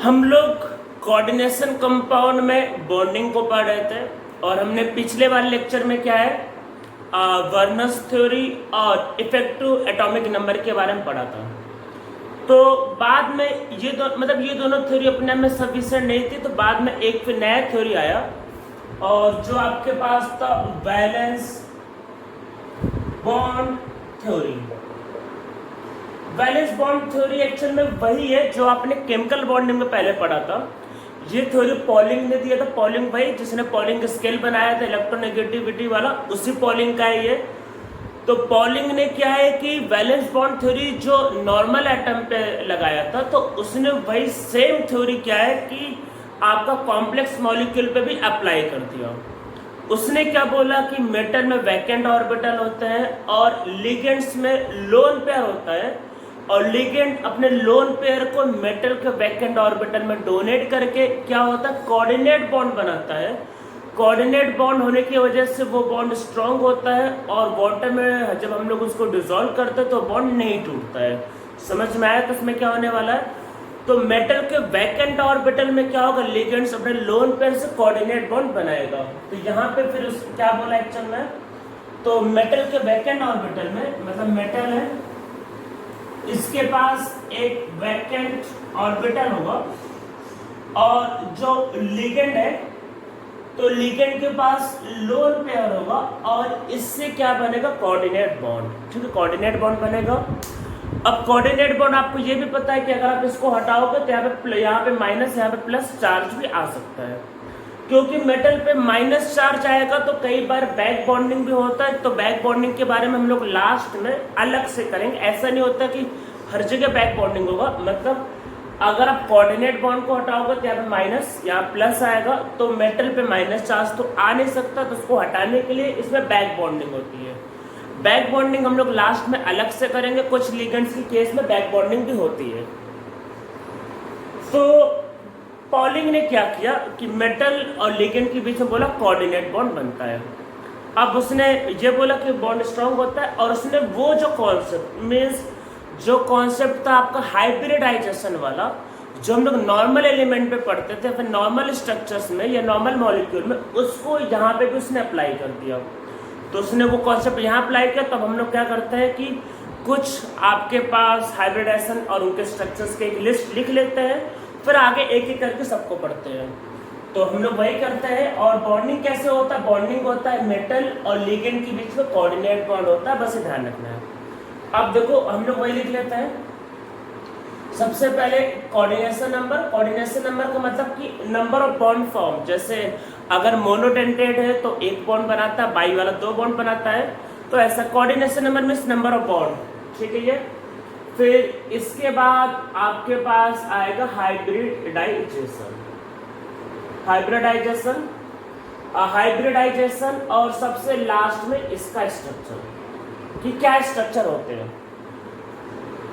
हम लोग coordination compound में बॉन्डिंग को पढ़ रहे थे और हमने पिछले वाले लेक्चर में क्या है वर्नर्स थ्योरी और इफेक्टिव एटॉमिक नंबर के बारे में पढ़ा था। तो बाद में ये दोनों थ्योरी अपने आप में सफिशिएंट नहीं थी, तो बाद में एक फिर नया थ्योरी आया और जो आपके पास था valence bond theory. Valence bond theory actual में वही है जो आपने केमिकल बॉन्डिंग में पहले पढ़ा था। ये थ्योरी पॉलिंग ने दिया था। पॉलिंग भाई जिसने पॉलिंग स्केल बनाया था इलेक्ट्रोनेगेटिविटी वाला, उसी पॉलिंग का है ये। तो पॉलिंग ने क्या है कि वैलेंस बॉन्ड थ्योरी जो नॉर्मल एटम पे लगाया था, तो उसने वही सेम थ्योरी क्या है कि आपका कॉम्प्लेक्स मॉलिक्यूल पे भी अप्लाई कर दिया। उसने क्या बोला कि मेटल में वैकेंट ऑर्बिटल होते हैं और लिगेंड्स में लोन पेयर होता है, और लिगेंड अपने लोन पेयर को मेटल के वैकेंट ऑर्बिटल में डोनेट करके क्या होता है कोऑर्डिनेट बॉन्ड बनाता है। कोऑर्डिनेट बॉन्ड होने की वजह से वो बॉन्ड स्ट्रांग होता है और वाटर में जब हम लोग उसको डिसॉल्व करते हैं तो बॉन्ड नहीं टूटता है। समझ में आया तो इसमें क्या होने वाला है। तो मेटल के वैकेंट ऑर्बिटल में क्या होगा, लिगेंड्स अपने लोन पेयर से कोऑर्डिनेट बॉन्ड बनाएगा। तो यहाँ पे फिर क्या बोला एक्चुअल में, तो मेटल के वैकेंट ऑर्बिटल में मतलब मेटल है, इसके पास एक वैकेंट ऑर्बिटल होगा और जो लिगेंड है तो लिगेंड के पास लोन पेयर होगा और इससे क्या बनेगा कोऑर्डिनेट बॉन्ड। ठीक है, कोऑर्डिनेट बॉन्ड बनेगा। अब कोऑर्डिनेट बॉन्ड आपको ये भी पता है कि अगर आप इसको हटाओगे तो यहाँ पे माइनस, यहाँ पे प्लस चार्ज भी आ सकता है। क्योंकि मेटल पे माइनस चार्ज आएगा तो कई बार बैक बॉन्डिंग भी होता है। तो बैक बॉन्डिंग के बारे में हम लोग लास्ट में अलग से करेंगे। ऐसा नहीं होता कि हर जगह बैक बॉन्डिंग होगा। मतलब अगर आप कोऑर्डिनेट बॉन्ड को हटाओगे तो यहाँ पे माइनस, यहाँ प्लस आएगा, तो मेटल पे माइनस चार्ज तो आ नहीं सकता। तो उसको हटाने के लिए इसमें बैक बॉन्डिंग होती है। बैक बॉन्डिंग हम लोग लास्ट में अलग से करेंगे। कुछ लिगेंड्स की केस में बैक बॉन्डिंग भी होती है। तो पॉलिंग ने क्या किया कि मेटल और लिगेंड के बीच में बोला कोऑर्डिनेट बॉन्ड बनता है। अब उसने ये बोला कि बॉन्ड स्ट्रांग होता है और उसने वो जो कॉन्सेप्ट मीन्स जो कॉन्सेप्ट था आपका हाइब्रिडाइजेशन वाला, जो हम लोग नॉर्मल एलिमेंट पे पढ़ते थे फिर नॉर्मल स्ट्रक्चर्स में या नॉर्मल मॉलिक्यूल में, उसको यहाँ पे भी उसने अप्लाई कर दिया। तो उसने वो कॉन्सेप्ट यहाँ अप्लाई किया। तब हम लोग क्या करते हैं कि कुछ आपके पास हाइब्रिडाइजेशन और उनके स्ट्रक्चर्स की एक लिस्ट लिख लेते हैं, फिर आगे एक एक करके सबको पढ़ते हैं। तो हम लोग वही करते हैं। और बॉन्डिंग कैसे होता है, बॉन्डिंग होता है मेटल और लिगेंड के बीच में कोऑर्डिनेट बॉन्ड होता है, बस ध्यान रखना है। अब देखो हम लोग वही लिख लेते हैं। सबसे पहले कोऑर्डिनेशन नंबर। कोऑर्डिनेशन नंबर का मतलब कि नंबर ऑफ बॉन्ड फॉर्म। जैसे अगर मोनोडेंटेड है तो एक बॉन्ड बनाता है, बाई वाला दो बॉन्ड बनाता है। तो ऐसा coordination number means number of bond. ठीक है ये। फिर इसके बाद आपके पास आएगा हाइब्रिडाइजेशन। हाइब्रिडाइजेशन हाइब्रिडाइजेशन और सबसे लास्ट में इसका स्ट्रक्चर कि क्या स्ट्रक्चर होते हैं।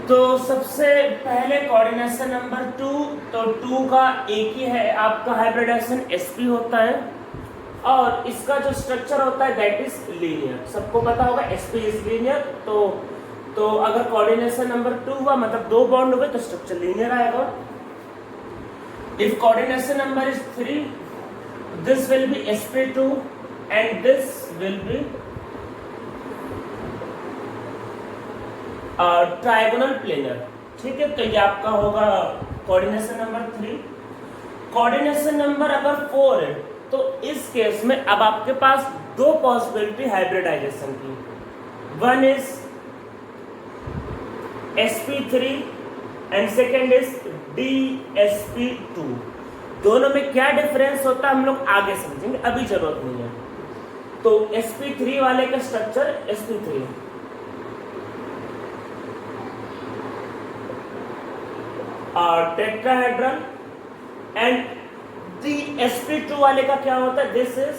तो सबसे पहले कोऑर्डिनेशन नंबर 2, तो 2 का एक ही है आपका हाइब्रिडाइजेशन sp होता है और इसका जो स्ट्रक्चर होता है दैट इज लीनियर। सबको पता होगा sp इज लीनियर। तो अगर कोऑर्डिनेशन नंबर 2 हुआ मतलब दो बॉन्ड हुए तो स्ट्रक्चर लीनियर आएगा। If coordination number is 3, this will B sp2 and this will B trigonal planar. ठीक है, तो ये आपका होगा कोऑर्डिनेशन नंबर 3। कोऑर्डिनेशन नंबर अगर 4 है तो इस केस में अब आपके पास दो पॉसिबिलिटी हाइब्रिडाइजेशन की। One is sp3 and second is dsp2। दोनों में क्या डिफरेंस होता है हम लोग आगे समझेंगे, अभी जरूरत नहीं है। तो sp3 वाले का स्ट्रक्चर sp3 और टेट्राहेड्रल एंड sp2 वाले का क्या होता है, दिस इज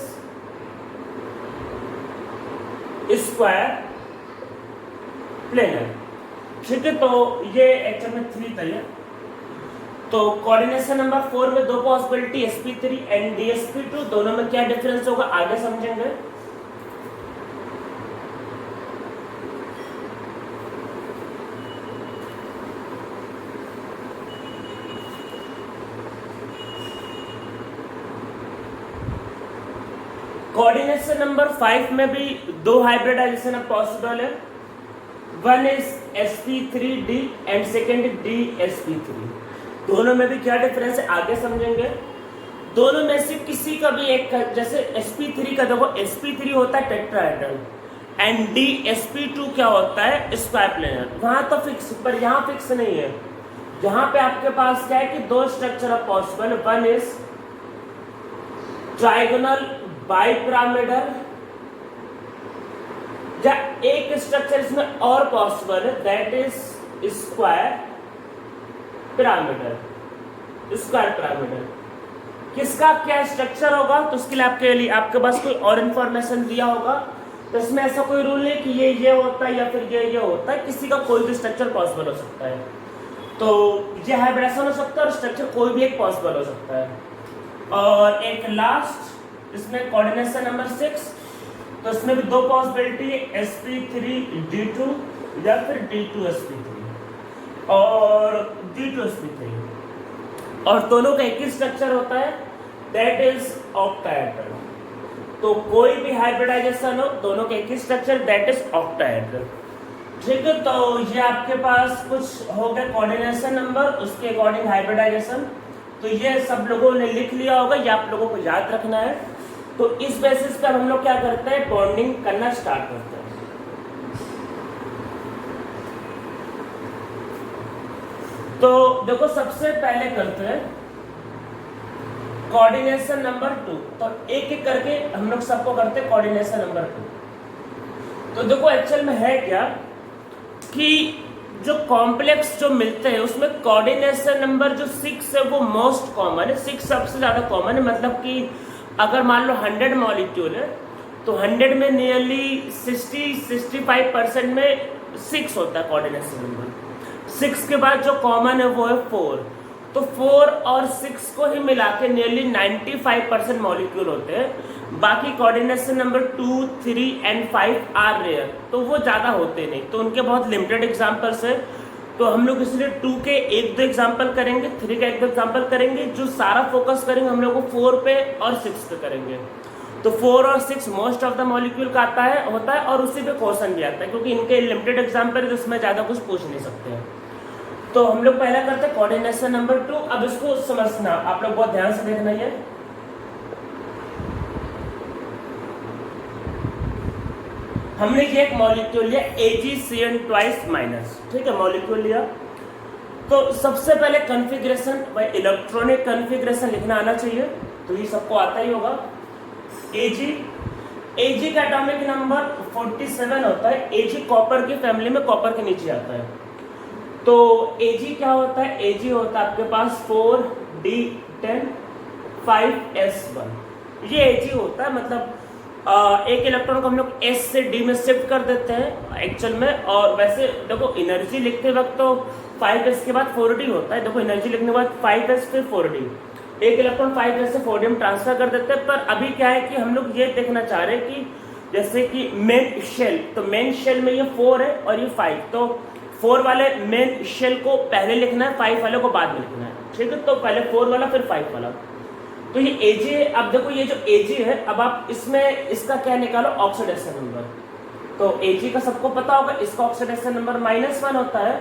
स्क्वायर प्लेनर। ठीक है, तो ये एक्चुअल में 3 था ये। तो कोऑर्डिनेशन नंबर 4 में दो पॉसिबिलिटी sp3 एंड dsp2, दोनों में क्या डिफरेंस होगा आगे समझेंगे। कोऑर्डिनेशन नंबर 5 में भी दो हाइब्रिडाइजेशन पॉसिबल है। One is sp3d and second dsp3। दोनों में भी क्या डिफरेंस है आगे समझेंगे। दोनों में से किसी का भी एक, जैसे sp3 का देखो, sp3 होता है टेट्राहेड्रल एंड dsp2 क्या होता है, स्क्वायर प्लेनर। वहां तो फिक्स, पर यहाँ फिक्स नहीं है। यहाँ पे आपके पास क्या है कि दो स्ट्रक्चर है possible. One is trigonal bipyramidal, या एक स्ट्रक्चर इसमें और पॉसिबल है, that is square pyramidal. Square pyramidal किसका क्या स्ट्रक्चर होगा, तो उसके लिए आपके पास कोई और इंफॉर्मेशन दिया होगा। तो इसमें ऐसा कोई रूल नहीं कि ये होता है या फिर ये होता है, किसी का कोई भी स्ट्रक्चर पॉसिबल हो सकता है। तो ये हाइब्रिडाइजेशन हो सकता है और स्ट्रक्चर कोई भी एक पॉसिबल हो सकता है। और एक लास्ट इसमें कोऑर्डिनेशन नंबर 6, तो इसमें भी दो पॉसिबिलिटी है, sp3d2 या फिर d2sp3 और d2sp3, और दोनों का एक ही स्ट्रक्चर होता है, दैट इज ऑक्टाहेड्रल। तो कोई भी हाइब्रिडाइजेशन हो, दोनों का एक ही स्ट्रक्चर, दैट इज ऑक्टाहेड्रल। ठीक है, तो ये आपके पास कुछ हो गया कोऑर्डिनेशन नंबर, उसके अकॉर्डिंग हाइब्रिडाइजेशन। तो ये सब लोगों ने लिख लिया होगा, ये आप लोगों को याद रखना है। तो इस बेसिस पर हम लोग क्या करते हैं, बॉन्डिंग करना स्टार्ट करते हैं। तो देखो सबसे पहले करते हैं कोऑर्डिनेशन नंबर 2। तो एक एक करके हम लोग सबको करते हैं कोऑर्डिनेशन नंबर 2। तो देखो एक्चुअल में है क्या कि जो कॉम्प्लेक्स जो मिलते हैं उसमें कोऑर्डिनेशन नंबर जो 6 है वो मोस्ट कॉमन है। 6 सबसे ज्यादा कॉमन है, मतलब कि अगर मान लो 100 मॉलिक्यूल है तो 100 में नियरली 60-65% में 6 होता है कोऑर्डिनेशन नंबर। 6 के बाद जो कॉमन है वो है 4। तो 4 और 6 को ही मिला के नियरली 95% मॉलिक्यूल होते हैं। बाकी coordination number 2, 3 and 5 are rare, तो वो ज़्यादा होते नहीं, तो उनके बहुत लिमिटेड एग्जाम्पल्स है। तो हम लोग इसलिए 2 के 1-2 एग्जाम्पल करेंगे, 3 का 1-2 एग्जाम्पल करेंगे। जो सारा फोकस करेंगे हम लोग 4 पे और 6 पे करेंगे। तो 4 और 6 मोस्ट ऑफ द मॉलिक्यूल का होता है और उसी पे क्वेश्चन भी आता है, क्योंकि इनके लिमिटेड एग्जाम्पल है तो इसमें ज़्यादा कुछ पूछ नहीं सकते हैं। तो हम लोग पहला करते हैं कोऑर्डिनेशन नंबर 2। अब इसको समझना, आप लोग बहुत ध्यान से देखना है। हमने ये एक मॉलिक्यूल लिया AgCN2-, ठीक है, मॉलिक्यूल लिया। तो सबसे पहले कॉन्फ़िगरेशन, भाई इलेक्ट्रॉनिक कॉन्फ़िगरेशन लिखना आना चाहिए, तो ये सबको आता ही होगा। Ag का एटॉमिक नंबर 47 होता है। Ag कॉपर की फैमिली में कॉपर के नीचे आता है। तो Ag क्या होता है, Ag होता है आपके पास 4d10 5s1। ये Ag होता है, मतलब एक इलेक्ट्रॉन को हम लोग S से D में शिफ्ट कर देते हैं एक्चुअल में। और वैसे देखो एनर्जी लिखते वक्त तो 5s के बाद 4d होता है। देखो एनर्जी लिखने के बाद 5s फिर 4d, एक इलेक्ट्रॉन 5s से 4d में ट्रांसफर कर देते हैं। पर अभी क्या है कि हम लोग ये देखना चाह रहे हैं कि जैसे कि मेन शेल, तो मेन शेल में ये 4 है और ये 5, तो 4 वाले मेन शेल को पहले लिखना है, 5 वाले को बाद में लिखना है। ठीक है, तो पहले 4 वाला फिर 5 वाला। तो ये Ag है। अब देखो ये जो Ag है, अब आप इसमें इसका क्या निकालो, ऑक्सीडेशन नंबर। तो Ag का सबको पता होगा, इसका ऑक्सीडेशन नंबर -1 होता है।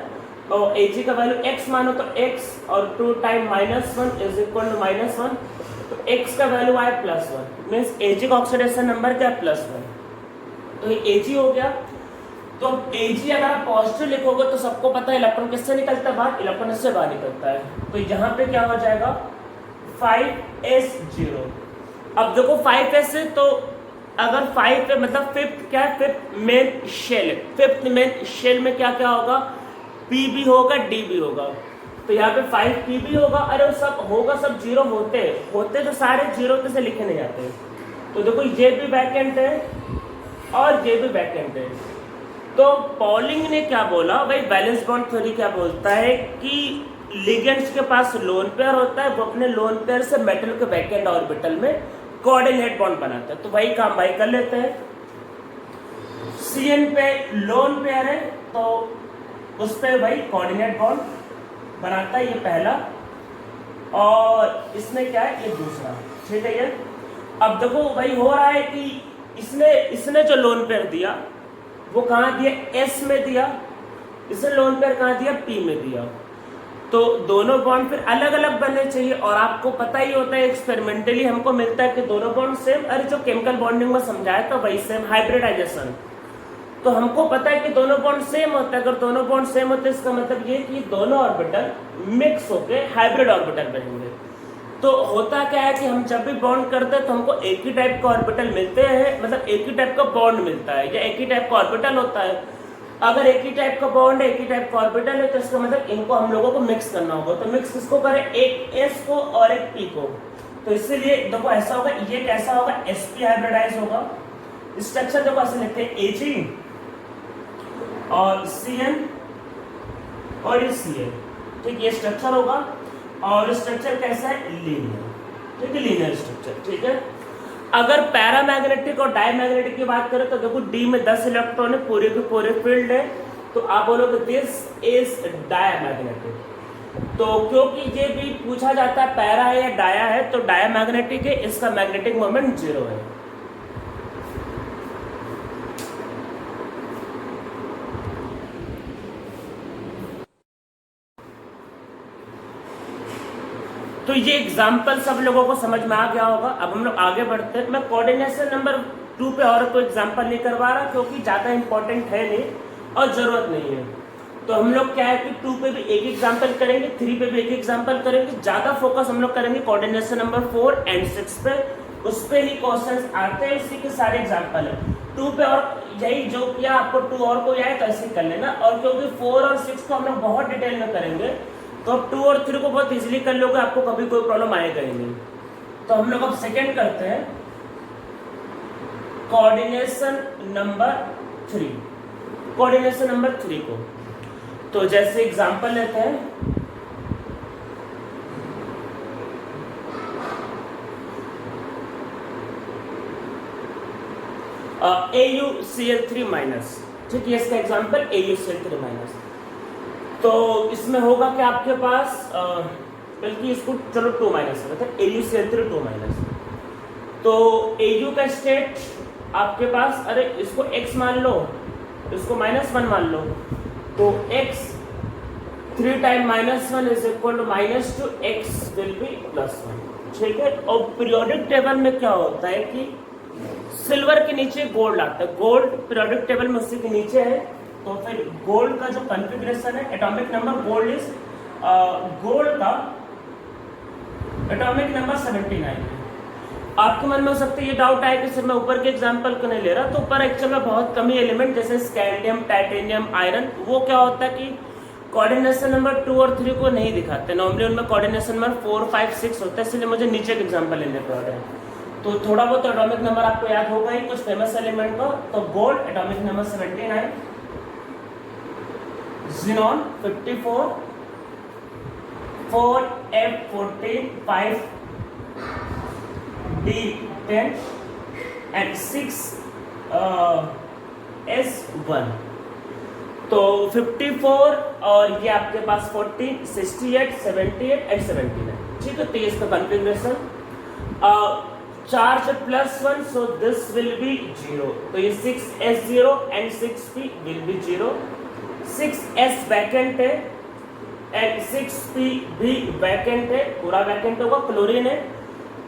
तो Ag का वैल्यू x मानो तो x और 2 टाइम -1 इज इक्वल टू -1। तो x का वैल्यू आए +1, मीन्स Ag का ऑक्सीडेशन नंबर क्या है, +1। तो ये Ag हो गया। तो Ag अगर आप पॉजिटिव लिखोगे तो सबको पता है इलेक्ट्रॉन किससे निकलता है बाहर, इलेक्ट्रॉन इससे बाहर निकलता है। तो यहाँ पे क्या हो जाएगा 5s0। अब देखो 5s है, तो अगर 5 है मतलब फिफ्थ क्या है, फिफ्थ मेन शेल है। फिफ्थ मेन शेल में क्या क्या होगा, p भी होगा, d भी होगा। तो यहाँ पे 5p भी होगा। अरे वो सब होगा, सब 0 होते तो सारे 0 से लिखे नहीं जाते। तो देखो ये भी वैकेंट है और ये भी वैकेंट है। तो पॉलिंग ने क्या बोला भाई, बैलेंस बॉन्ड थ्योरी क्या बोलता है कि लिगेंड्स के पास लोन पेयर होता है, वो अपने लोन पेयर से मेटल के वैकेंट ऑर्बिटल में कोऑर्डिनेट बॉन्ड बनाता है। तो वही काम भाई कर लेते हैं। Cn पे लोन पेयर है तो उस पे भाई कोऑर्डिनेट बॉन्ड बनाता है, ये पहला, और इसमें क्या है, ये दूसरा। ठीक है, ये अब देखो भाई हो रहा है कि इसने इसने जो लोन पेयर दिया वो कहाँ दिया, एस में दिया, इसने लोन पेयर कहाँ दिया, पी में दिया। तो दोनों बॉन्ड फिर अलग अलग बनने चाहिए, और आपको पता ही होता है एक्सपेरिमेंटली हमको मिलता है कि दोनों बॉन्ड सेम, अरे जो केमिकल बॉन्डिंग में समझाया था वही सेम, हाइब्रिडाइजेशन। तो हमको पता है कि दोनों बॉन्ड सेम होता है, अगर दोनों बॉन्ड सेम होते हैं इसका मतलब ये कि दोनों ऑर्बिटल मिक्स होके हाइब्रिड ऑर्बिटल बनेंगे। तो होता क्या है कि हम जब भी बॉन्ड करते हैं तो हमको एक ही टाइप का ऑर्बिटल मिलते हैं, मतलब एक ही टाइप का बॉन्ड मिलता है या एक ही टाइप का ऑर्बिटल होता है। अगर एक ही टाइप का बॉन्ड है, एक ही टाइप का ऑर्बिटल है, तो इसका मतलब इनको हम लोगों को मिक्स करना होगा। तो मिक्स किसको करें, एक एस को और एक पी को। तो इसीलिए देखो ऐसा होगा, ये कैसा होगा, sp हाइब्रिडाइज होगा। स्ट्रक्चर देखो ऐसे लिखते हैं, Ag और Cn और ये Cl, ठीक, ये स्ट्रक्चर होगा। और स्ट्रक्चर कैसा है, लीनियर, ठीक है, लीनियर स्ट्रक्चर, ठीक है। अगर पैरामैग्नेटिक और डायमैग्नेटिक की बात करें तो देखो डी में 10 इलेक्ट्रॉन है, पूरे के पूरे फील्ड है, तो आप बोलोगे दिस इज डायमैग्नेटिक। तो क्योंकि ये भी पूछा जाता है पैरा है या डाया है, तो डायमैग्नेटिक है, इसका मैग्नेटिक मोमेंट 0 है। तो ये एग्जाम्पल सब लोगों को समझ में आ गया होगा। अब हम लोग आगे बढ़ते हैं। मैं कोऑर्डिनेशन नंबर 2 पे और कोई एग्जाम्पल नहीं करवा रहा क्योंकि ज़्यादा इंपॉर्टेंट है नहीं और ज़रूरत नहीं है। तो हम लोग क्या है कि 2 पे भी एक एग्जाम्पल करेंगे, 3 पे भी एक एग्जाम्पल करेंगे। ज़्यादा फोकस हम लोग करेंगे कोऑर्डिनेशन नंबर 4 एंड 6 पे, उस पर ही क्वेश्चन आते हैं, इसी के सारे एग्जाम्पल है। 2 पे और यही जो किया आपको 2 और कोई आए तो ऐसे कर लेना। और क्योंकि 4 और 6 को हम लोग बहुत डिटेल में करेंगे तो अब 2 और 3 को बहुत इजीली कर लोगे, आपको कभी कोई प्रॉब्लम आएगा ही नहीं। तो हम लोग अब सेकंड करते हैं, कोऑर्डिनेशन नंबर 3, कोऑर्डिनेशन नंबर 3 को। तो जैसे एग्जांपल लेते हैं, AuCl3 माइनस, ठीक है, इसका एग्जांपल AuCl3 माइनस। तो इसमें होगा कि आपके पास बल्कि इसको चलो 2 माइनस करते हैं, AuCl3 2 माइनस। तो Au का स्टेट आपके पास, अरे इसको x मान लो, इसको -1 मान लो, तो x 3 time -1 is equal to -2, x will be +1, ठीक है। और पीरियोडिक टेबल में क्या होता है कि सिल्वर के नीचे गोल्ड आता है, गोल्ड पीरियोडिक टेबल में उसी के नीचे है। तो फिर गोल्ड का जो कॉन्फ़िगरेशन है, atomic number gold is, gold का एटॉमिक नंबर 79 है। आपके मन में हो सकता है ये डाउट आए कि सर मैं ऊपर के एग्जांपल को नहीं ले रहा, तो ऊपर एक्चुअल में बहुत कम ही एलिमेंट जैसे स्कैंडियम, टाइटेनियम, आयरन, वो क्या होता है कि कोऑर्डिनेशन नंबर 2 और 3 को नहीं दिखाते, नॉर्मली उनमें कोऑर्डिनेशन नंबर 4, 5, 6 होता है, इसलिए मुझे नीचे के एग्जाम्पल लेने पड़ रहे हैं। तो थोड़ा बहुत एटॉमिक नंबर आपको याद होगा ही कुछ फेमस एलिमेंट का। तो gold atomic number 79, Xenon 54, 4F14, 5 D10 and 6 S1। तो 54 और ये आपके पास 14, 68, 78 एंड 79, ठीक है। तो ये इसका configuration, charge +1, so this will B 0। तो ये 6S0 and 6P will be 0। 6S vacant है एंड 6P भी वैकेंट है, पूरा वैकेंट होगा। क्लोरीन है,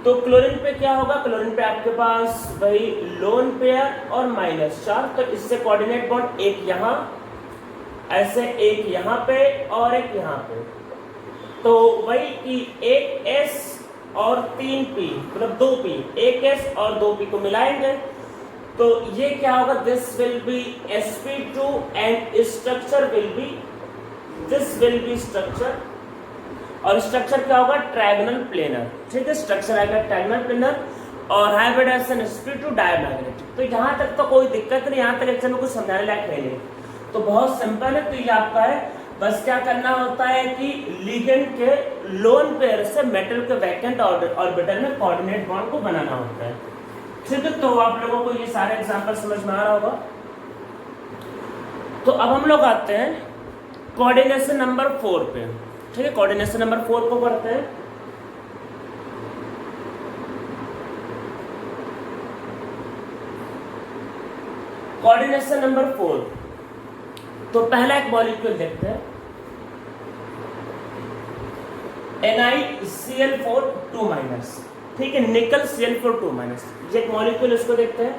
तो क्लोरीन पे क्या होगा, क्लोरीन पे आपके पास वही लोन पेयर और -4, तो इससे कोऑर्डिनेट बॉन्ड एक यहाँ ऐसे, एक यहाँ पे और एक यहाँ पे। तो वही कि एक S और 3P मतलब 2P, एक S और 2P को मिलाएंगे तो ये क्या होगा, this will B sp2 and structure will be, this will B structure, और स्ट्रक्चर क्या होगा, ट्रायगोनल प्लेनर, ठीक है। स्ट्रक्चर आएगा ट्रायगोनल प्लेनर और हाइब्रिडाइजेशन sp2 डायमैग्नेटिक। तो यहाँ तक तो कोई दिक्कत नहीं, यहाँ तक एक्चुअल में कुछ समझाने लायक है नहीं, तो बहुत सिंपल है। तो ये आपका है, बस क्या करना होता है कि लिगेंड के लोन पेयर से मेटल के वैकेंट ऑर्बिटल में कोऑर्डिनेट बॉन्ड को बनाना होता है, ठीक है। तो आप लोगों को ये सारे एग्जांपल समझ में आ रहा होगा। तो अब हम लोग आते हैं कोऑर्डिनेशन नंबर 4 पे, ठीक है। कोऑर्डिनेशन नंबर 4 को करते हैं। Coordination number 4। तो पहला एक मॉलिक्यूल देखते हैं, NiCl4 2-, ठीक है, निकल Cl4 2-, ये एक मॉलिक्यूल, इसको देखते हैं।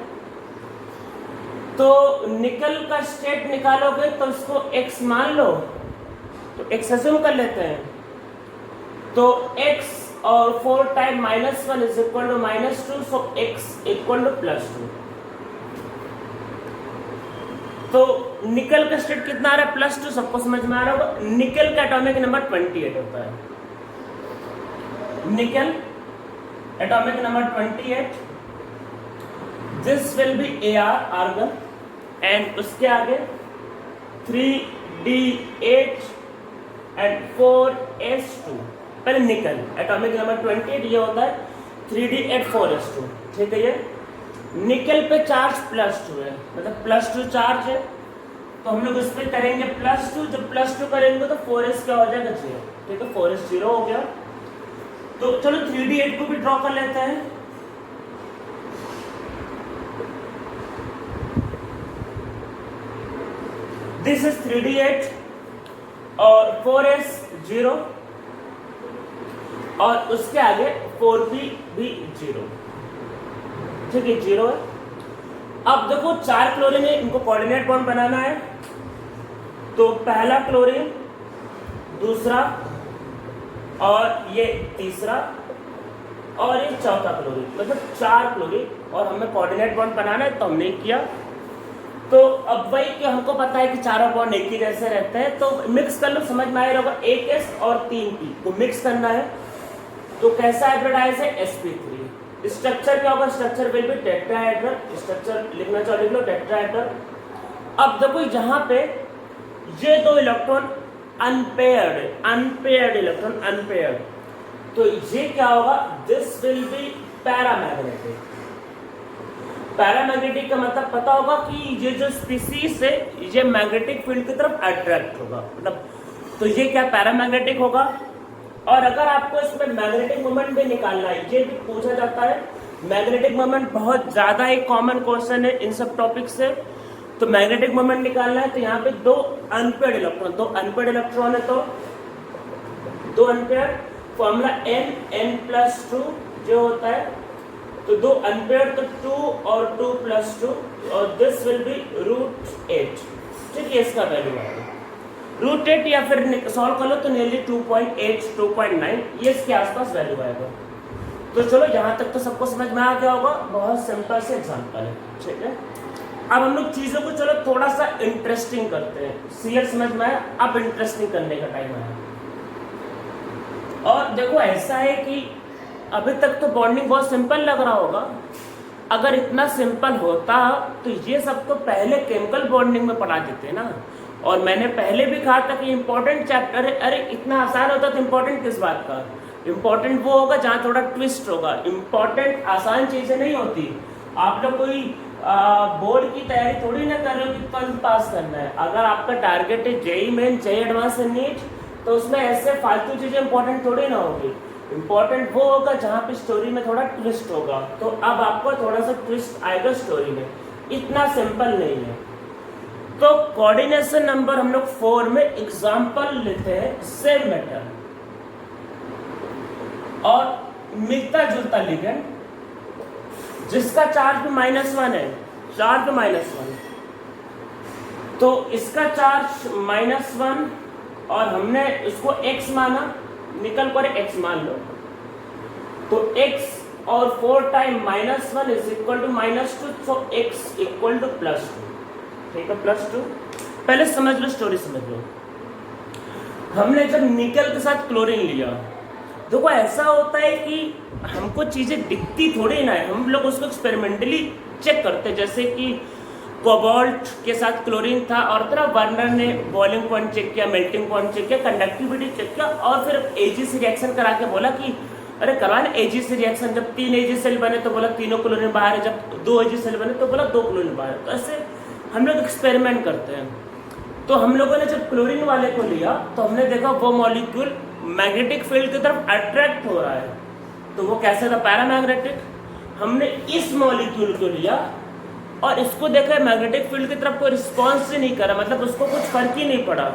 तो निकल का स्टेट निकालोगे तो इसको x मान लो, तो x अज्यूम कर लेते हैं, तो x और 4 time -1 is equal to -2, so x equal to +2। तो निकल का स्टेट कितना आ रहा है, +2, सबको समझ में आ रहा होगा। निकल का एटॉमिक नंबर 28 होता है, nickel atomic number 28, this will be Ar argon, and उसके आगे 3d8 एंड 4s2। पहले निकल एटॉमिक नंबर 28 ये होता है 3d8 4s2, ठीक है। ये निकल पे चार्ज +2 है, मतलब +2 चार्ज है, तो हम लोग उस पर करेंगे +2, जब +2 करेंगे तो 4s क्या हो जाएगा 0, ठीक है, 4s 0 हो गया। तो चलो 3d8 को भी ड्रॉ कर लेते हैं। दिस इज 3d8 और 4s 0, और उसके आगे 4p भी 0, ठीक है, 0 है। अब देखो 4 क्लोरीन है, इनको कोऑर्डिनेट बॉन्ड बनाना है, तो पहला क्लोरीन, दूसरा, और ये तीसरा, और ये चौथा क्लोरीन, मतलब 4 क्लोरीन, और हमें कोऑर्डिनेट बॉन्ड बनाना है, तो हमने किया। तो अब वही कि हमको पता है कि चारों बॉन्ड एक ही जैसे रहते हैं, तो मिक्स कर लो, समझ में आया होगा। 1s और 3p को मिक्स करना है, तो कैसा हाइब्रिडाइज है, sp3। स्ट्रक्चर क्या होगा, structure will be tetrahedral, structure लिखना चाहो लिख लो, टेट्राहेड्रल। अब देखो यहाँ पे ये 2 इलेक्ट्रॉन अनपेयर्ड इलेक्ट्रॉन, अनपेयर्ड, तो ये क्या होगा, this will B paramagnetic. Paramagnetic का मतलब पता होगा कि ये जो स्पीसीज है ये मैग्नेटिक फील्ड की तरफ अट्रैक्ट होगा, मतलब, तो ये क्या पैरामैग्नेटिक होगा। और अगर आपको इसमें मैग्नेटिक मोमेंट भी निकालना है, ये भी पूछा जाता है, मैग्नेटिक मोमेंट बहुत ज्यादा एक कॉमन क्वेश्चन है इन सब टॉपिक से। तो मैग्नेटिक मोमेंट निकालना है, तो यहाँ पे 2 अनपेयर्ड इलेक्ट्रॉन है, तो 2 अनपेयर्ड, फॉर्मूला n+2 जो होता है, तो 2 अनपेयर्ड, तो 2 और 2 + 2, और दिस विल बी √8, ठीक है, इसका वैल्यू आएगा √8, या फिर सॉल्व कर लो तो नियरली 2.8 2.9 ये इसके आसपास वैल्यू आएगा। तो चलो यहाँ तक तो सबको समझ में आ गया होगा, बहुत सिंपल से एग्जांपल है, ठीक है। अब हम लोग चीज़ों को चलो थोड़ा सा इंटरेस्टिंग करते हैं, सीरियस समझ में आया, अब इंटरेस्टिंग करने का टाइम आया। और देखो ऐसा है कि अभी तक तो बॉन्डिंग बहुत सिंपल लग रहा होगा, अगर इतना सिंपल होता तो ये सब तो पहले केमिकल बॉन्डिंग में पढ़ा देते ना। और मैंने पहले भी कहा था कि इम्पोर्टेंट चैप्टर है, अरे इतना आसान होता तो इम्पोर्टेंट किस बात का, इम्पोर्टेंट वो होगा जहाँ थोड़ा ट्विस्ट होगा, इम्पोर्टेंट आसान चीज़ें नहीं होती। आप लोग कोई बोर्ड की तैयारी थोड़ी ना कर रहे हो कि कल पास करना है, अगर आपका टारगेट है JEE Main, JEE Advance and NEET, तो उसमें ऐसे फालतू चीज़ें इंपॉर्टेंट थोड़ी ना होगी, इम्पोर्टेंट वो होगा जहाँ पे स्टोरी में थोड़ा ट्विस्ट होगा। तो अब आपको थोड़ा सा ट्विस्ट आएगा स्टोरी में, इतना सिंपल नहीं है। तो कोऑर्डिनेशन नंबर हम लोग 4 में एग्जाम्पल लेते हैं, सेम मेटल और मिलता जुलता लिगेंड जिसका चार्ज भी -1 है, चार्ज -1, तो इसका चार्ज -1 और हमने इसको x माना, निकल पर x मान लो, तो x और 4 time -1 is equal to -2, so x equal to +2, ठीक है, +2। पहले समझ लो, स्टोरी समझ लो। हमने जब निकल के साथ क्लोरीन लिया, देखो ऐसा होता है कि हमको चीज़ें दिखती थोड़ी ना है, हम लोग उसको एक्सपेरिमेंटली चेक करते हैं। जैसे कि कोबाल्ट के साथ क्लोरीन था और तरह वार्नर ने बॉइलिंग पॉइंट चेक किया, मेल्टिंग पॉइंट चेक किया, कंडक्टिविटी चेक किया, और फिर एजीसी रिएक्शन करा के बोला कि अरे करवा ना एजीसी रिएक्शन। जब 3 एजी सेल बने तो बोला तीनों क्लोरीन बाहर है, जब 2 एजी सेल बने तो बोला 2 क्लोरीन बाहर है। तो ऐसे हम लोग एक्सपेरिमेंट करते हैं। तो हम लोगों ने जब क्लोरीन वाले को लिया तो हमने देखा वो मॉलिक्यूल मैग्नेटिक फील्ड की तरफ अट्रैक्ट हो रहा है, तो वो कैसे था, पैरामैग्नेटिक। हमने इस मॉलिक्यूल को लिया और इसको देखा मैग्नेटिक फील्ड की तरफ कोई रिस्पॉन्स ही नहीं करा, मतलब उसको कुछ फर्क ही नहीं पड़ा।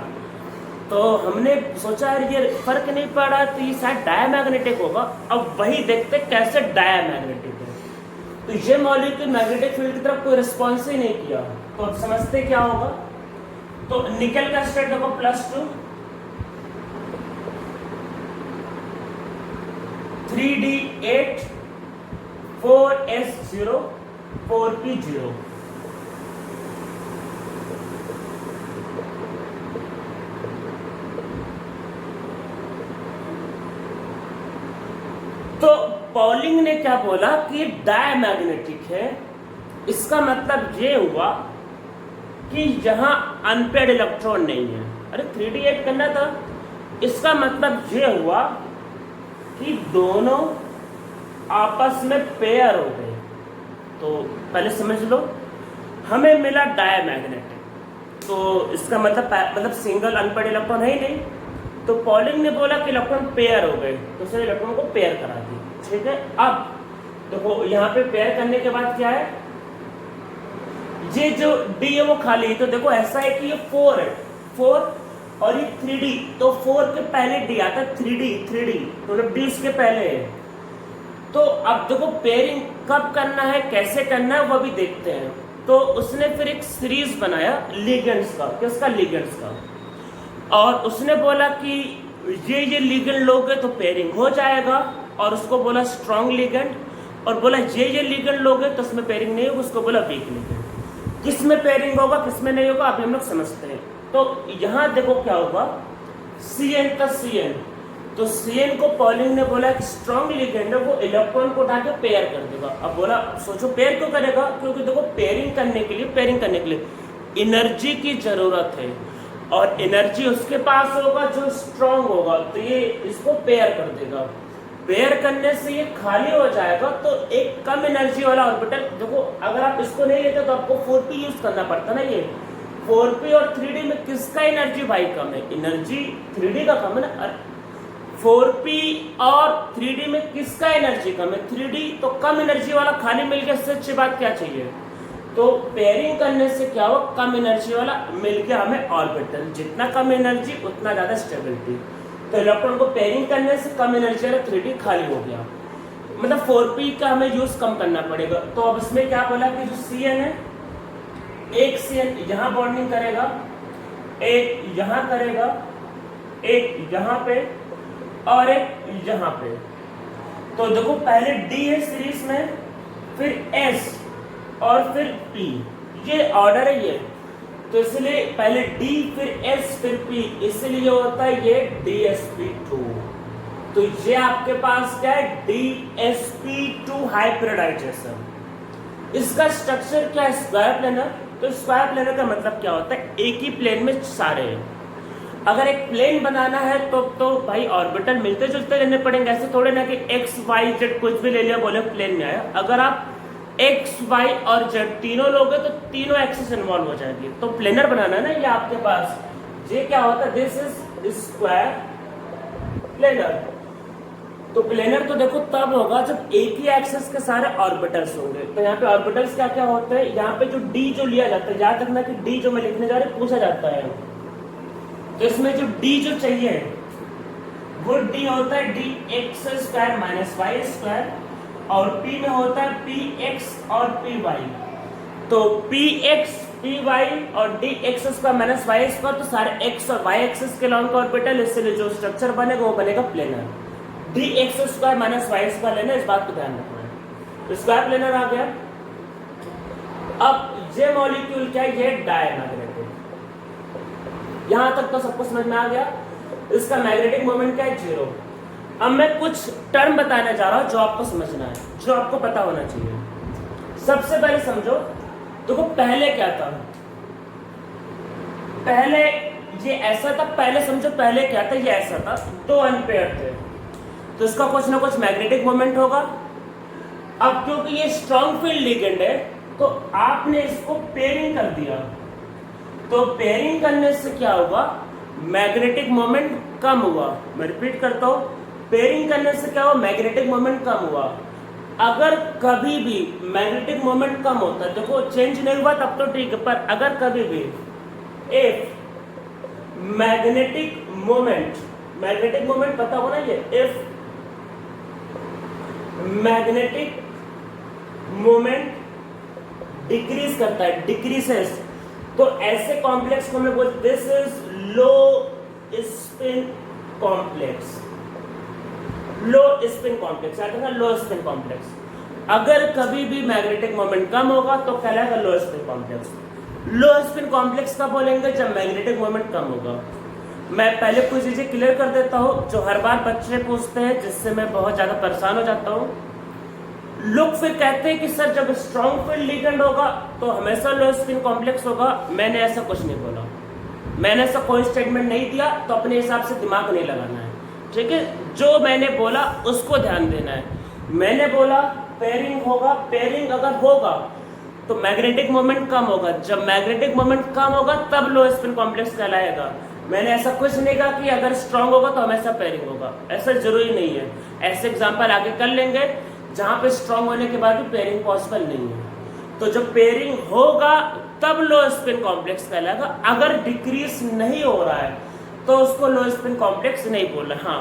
तो हमने सोचा यार ये फर्क नहीं पड़ा तो ये शायद डायमैग्नेटिक होगा। अब वही देखते कैसे डायमैग्नेटिक है। तो ये मॉलिक्यूल मैग्नेटिक फील्ड की तरफ कोई रिस्पॉन्स ही नहीं किया, तो अब समझते क्या होगा। तो निकल का स्टेट देखो +2, 3d8, 4s0, 4p0। तो पॉलिंग ने क्या बोला कि डायमैग्नेटिक है। इसका मतलब ये हुआ कि यहां अनपेयर्ड इलेक्ट्रॉन नहीं है। अरे 3d8 करना था, इसका मतलब ये हुआ कि दोनों आपस में पेयर हो गए। तो पहले समझ लो, हमें मिला डायमैग्नेटिक, तो इसका मतलब सिंगल अनपेयर्ड इलेक्ट्रॉन है ही नहीं। तो पॉलिंग ने बोला कि इलेक्ट्रॉन पेयर हो गए, तो उसने इलेक्ट्रॉन को पेयर करा दी। ठीक है, अब देखो यहाँ पे पेयर करने के बाद क्या है, ये जो डी है वो खाली है। तो देखो ऐसा है कि ये 4 है, 4 और ये 3d, तो 4 के पहले डी आता है, 3d, तो मतलब डी इसके पहले है। तो अब देखो पेयरिंग कब करना है, कैसे करना है, वो भी देखते हैं। तो उसने फिर एक सीरीज बनाया लिगेंड्स का, किसका, लिगेंड्स का। और उसने बोला कि ये लिगेंड लोगे तो पेयरिंग हो जाएगा, और उसको बोला स्ट्रॉन्ग लिगेंड, और बोला ये लिगेंड लोगे तो उसमें पेयरिंग नहीं होगी, उसको बोला वीक लिगेंड। किस में पेयरिंग होगा किस में नहीं होगा अभी हम लोग समझते हैं। तो यहाँ देखो क्या होगा, Cn + Cn, तो Cn को पॉलिंग ने बोला कि स्ट्रॉन्ग लिगेंड है, वो इलेक्ट्रॉन को उठा के पेयर कर देगा। अब बोला सोचो पेयर क्यों करेगा, क्योंकि देखो पेयरिंग करने के लिए एनर्जी की जरूरत है, और एनर्जी उसके पास होगा जो स्ट्रॉन्ग होगा, तो ये इसको पेयर कर देगा। पेयर करने से ये खाली हो जाएगा, तो एक कम एनर्जी वाला ऑर्बिटल, देखो अगर आप इसको नहीं लेते तो आपको 4p यूज करना पड़ता ना। ये 4p और 3d में किसका एनर्जी भाई कम है, एनर्जी 3d का कम है ना। 4p और 3d में किसका एनर्जी कम है, 3d, तो कम एनर्जी वाला खाली मिल गया, इससे अच्छी बात क्या चाहिए। तो पेयरिंग करने से क्या हो, कम एनर्जी वाला मिल गया हमें ऑर्बिटल, जितना कम एनर्जी उतना ज्यादा स्टेबिलिटी। तो इलेक्ट्रॉन को पेयरिंग करने से कम एनर्जी वाला 3d खाली हो गया, मतलब 4p का हमें यूज कम करना पड़ेगा। तो अब इसमें क्या बोला कि जो Cn है, एक Cn यहाँ बॉन्डिंग करेगा, एक यहाँ करेगा, एक यहाँ पे और एक यहाँ पे। तो देखो पहले D है सीरीज में, फिर S और फिर P, ये ऑर्डर है ये। तो इसलिए पहले D फिर S फिर P, इसलिए होता है ये DsP2। तो ये आपके पास क्या है, DsP2 हाइब्रिडाइजेशन। इसका स्ट्रक्चर क्या है, स्क्वायर प्लेनर। तो स्क्वायर प्लेनर का मतलब क्या होता है, एक ही प्लेन में सारे। अगर एक प्लेन बनाना है तो भाई ऑर्बिटल मिलते जुलते लेने पड़ेंगे, ऐसे थोड़े ना कि x y z कुछ भी ले लिया बोले प्लेन में आया। अगर आप x y और z तीनों लोगे तो तीनों एक्सिस इन्वॉल्व हो जाएंगे। तो प्लेनर बनाना है ना ये आपके पास, ये क्या होता है, दिस इज स्क्वायर प्लेनर। तो प्लेनर तो देखो तब होगा जब एक ही एक्सिस के सारे ऑर्बिटल्स होंगे। तो यहाँ पे ऑर्बिटल्स क्या क्या होते हैं, यहाँ पे जो d जो लिया जाता है, याद रखना कि d जो मैं लिखने जा रहा हूँ पूछा जाता है। तो इसमें जो d जो चाहिए वो d होता है dx² - y², और p में होता है px और py। तो px py और dx² - y², तो सारे x और y एक्सिस के लॉन्ग ऑर्बिटल, इसलिए जो स्ट्रक्चर बनेगा वो बनेगा प्लेनर। dx² - y² लेना, इस बात को ध्यान रखना है। तो स्क्वायर प्लेनर आ गया। अब ये मॉलिक्यूल क्या है, ये डायमैग्नेटिक। यहां तक तो सबको समझ में आ गया। इसका मैग्नेटिक मोमेंट क्या है, 0। अब मैं कुछ टर्म बताने जा रहा हूं जो आपको समझना है, जो आपको पता होना चाहिए। सबसे पहले समझो, देखो पहले क्या था, पहले ये ऐसा था, पहले समझो पहले क्या था, ये ऐसा था, दो अनपेयर थे, तो इसका कुछ ना कुछ मैग्नेटिक मोमेंट होगा। अब क्योंकि ये स्ट्रॉन्ग फील्ड लिगेंड है तो आपने इसको पेयरिंग कर दिया, तो पेयरिंग करने से क्या होगा, मैग्नेटिक मोमेंट कम हुआ। मैं रिपीट करता हूं, पेयरिंग करने से क्या हुआ, मैग्नेटिक मोमेंट कम हुआ। अगर कभी भी मैग्नेटिक मोमेंट कम होता है, देखो चेंज नहीं हुआ तब तो ठीक है, पर अगर कभी भी इफ मैग्नेटिक मोमेंट पता होना, ये इफ मैग्नेटिक मोमेंट डिक्रीज करता है, डिक्रीजेस, तो ऐसे कॉम्प्लेक्स को हम लोग बोलते, this is low spin complex. Low spin complex याद रखना, लो स्पिन कॉम्प्लेक्स। अगर कभी भी मैग्नेटिक मोमेंट कम होगा तो कहलाएगा लो स्पिन कॉम्प्लेक्स। लो स्पिन कॉम्प्लेक्स का बोलेंगे जब मैग्नेटिक मोमेंट कम होगा। मैं पहले कुछ चीजें क्लियर कर देता हूँ जो हर बार बच्चे पूछते हैं, जिससे मैं बहुत ज्यादा परेशान हो जाता हूँ। लोग फिर कहते हैं कि सर जब स्ट्रॉन्ग फील्ड लिगेंड होगा तो हमेशा लो स्पिन कॉम्प्लेक्स होगा। मैंने ऐसा कुछ नहीं बोला, मैंने ऐसा कोई स्टेटमेंट नहीं दिया, तो अपने हिसाब से दिमाग नहीं लगाना है, ठीक है। जो मैंने बोला उसको ध्यान देना है। मैंने बोला पेयरिंग होगा, पेयरिंग अगर होगा तो मैग्नेटिक मोमेंट कम होगा। जब मैग्नेटिक मोमेंट कम होगा तब लो स्पिन कॉम्प्लेक्स कहलाएगा। मैंने ऐसा कुछ नहीं कहा कि अगर स्ट्रांग होगा तो हमेशा पेयरिंग होगा, ऐसा जरूरी नहीं है। ऐसे एग्जांपल आगे कर लेंगे जहां पे स्ट्रांग होने के बाद भी पेयरिंग पॉसिबल नहीं है। तो जब पेयरिंग होगा तब लो स्पिन कॉम्प्लेक्स कहलाएगा। अगर डिक्रीज नहीं हो रहा है तो उसको लो स्पिन कॉम्प्लेक्स नहीं बोल रहे। हाँ,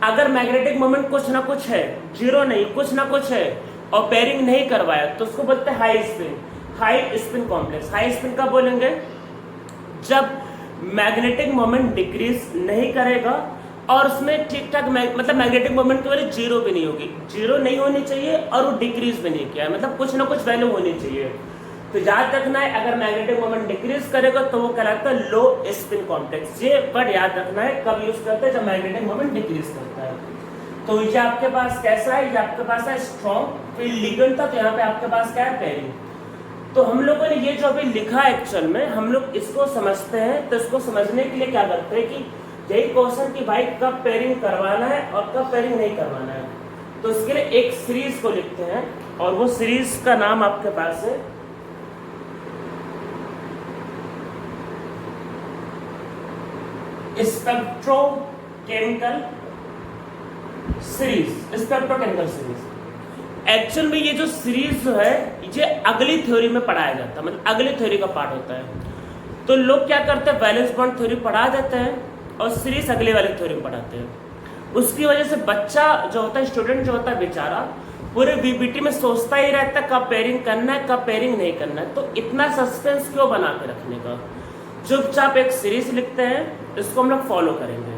अगर मैग्नेटिक मोमेंट कुछ ना कुछ है, जीरो नहीं, कुछ ना कुछ है और पेयरिंग नहीं करवाया तो उसको बोलते हैं high spin complex. High spin का बोलेंगे जब मैग्नेटिक मोमेंट डिक्रीज नहीं करेगा और उसमें ठीक ठाक मतलब मैग्नेटिक मोमेंट की वैल्यू जीरो भी नहीं होगी, जीरो नहीं होनी चाहिए और वो डिक्रीज भी नहीं किया है, मतलब कुछ ना कुछ वैल्यू होनी चाहिए। तो याद रखना है अगर मैग्नेटिक मोमेंट डिक्रीज करेगा तो वो कहलाता है लो स्पिन कॉम्प्लेक्स। ये वर्ड याद रखना है, कब यूज करते हैं, जब मैग्नेटिक मोमेंट डिक्रीज करता है। तो ये आपके पास कैसा है, ये आपके पास है स्ट्रॉन्ग फील्ड लिगेंड था, तो यहाँ पे आपके पास क्या है, पेयरिंग। तो हम लोगों ने ये जो अभी लिखा है एक्चुअल में हम लोग इसको समझते हैं। तो इसको समझने के लिए क्या करते हैं कि यही क्वेश्चन कि भाई कब पेयरिंग करवाना है और कब पेयरिंग नहीं करवाना है, तो इसके लिए एक सीरीज को लिखते हैं और वो सीरीज का नाम आपके पास है स्पेक्ट्रोकेमिकल सीरीज। एक्चुअल में ये जो सीरीज जो है ये अगली थ्योरी में पढ़ाया जाता है, मतलब अगली थ्योरी का पार्ट होता है। तो लोग क्या करते हैं, वैलेंस बॉन्ड थ्योरी पढ़ा देते हैं और सीरीज अगले वाले थ्योरी में पढ़ाते हैं। उसकी वजह से बच्चा जो होता है, स्टूडेंट जो होता है बेचारा, पूरे वीबीटी में सोचता ही रहता है कब पेयरिंग करना है कब पेयरिंग नहीं करना है। तो इतना सस्पेंस क्यों बना के रखने का, चुपचाप एक सीरीज लिखते हैं, इसको हम लोग फॉलो करेंगे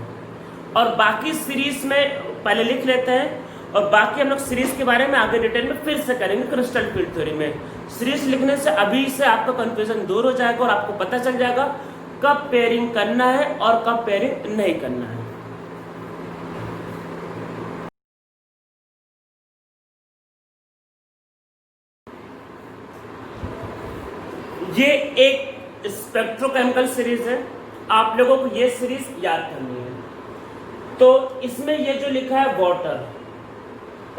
और बाकी सीरीज में पहले लिख लेते हैं और बाकी हम लोग सीरीज के बारे में आगे डिटेल में फिर से करेंगे क्रिस्टल फील्ड थ्योरी में। सीरीज लिखने से अभी से आपका कंफ्यूजन दूर हो जाएगा और आपको पता चल जाएगा कब पेयरिंग करना है और कब पेयरिंग नहीं करना है। ये एक स्पेक्ट्रोकेमिकल सीरीज है, आप लोगों को ये सीरीज याद करनी है। तो इसमें ये जो लिखा है वाटर,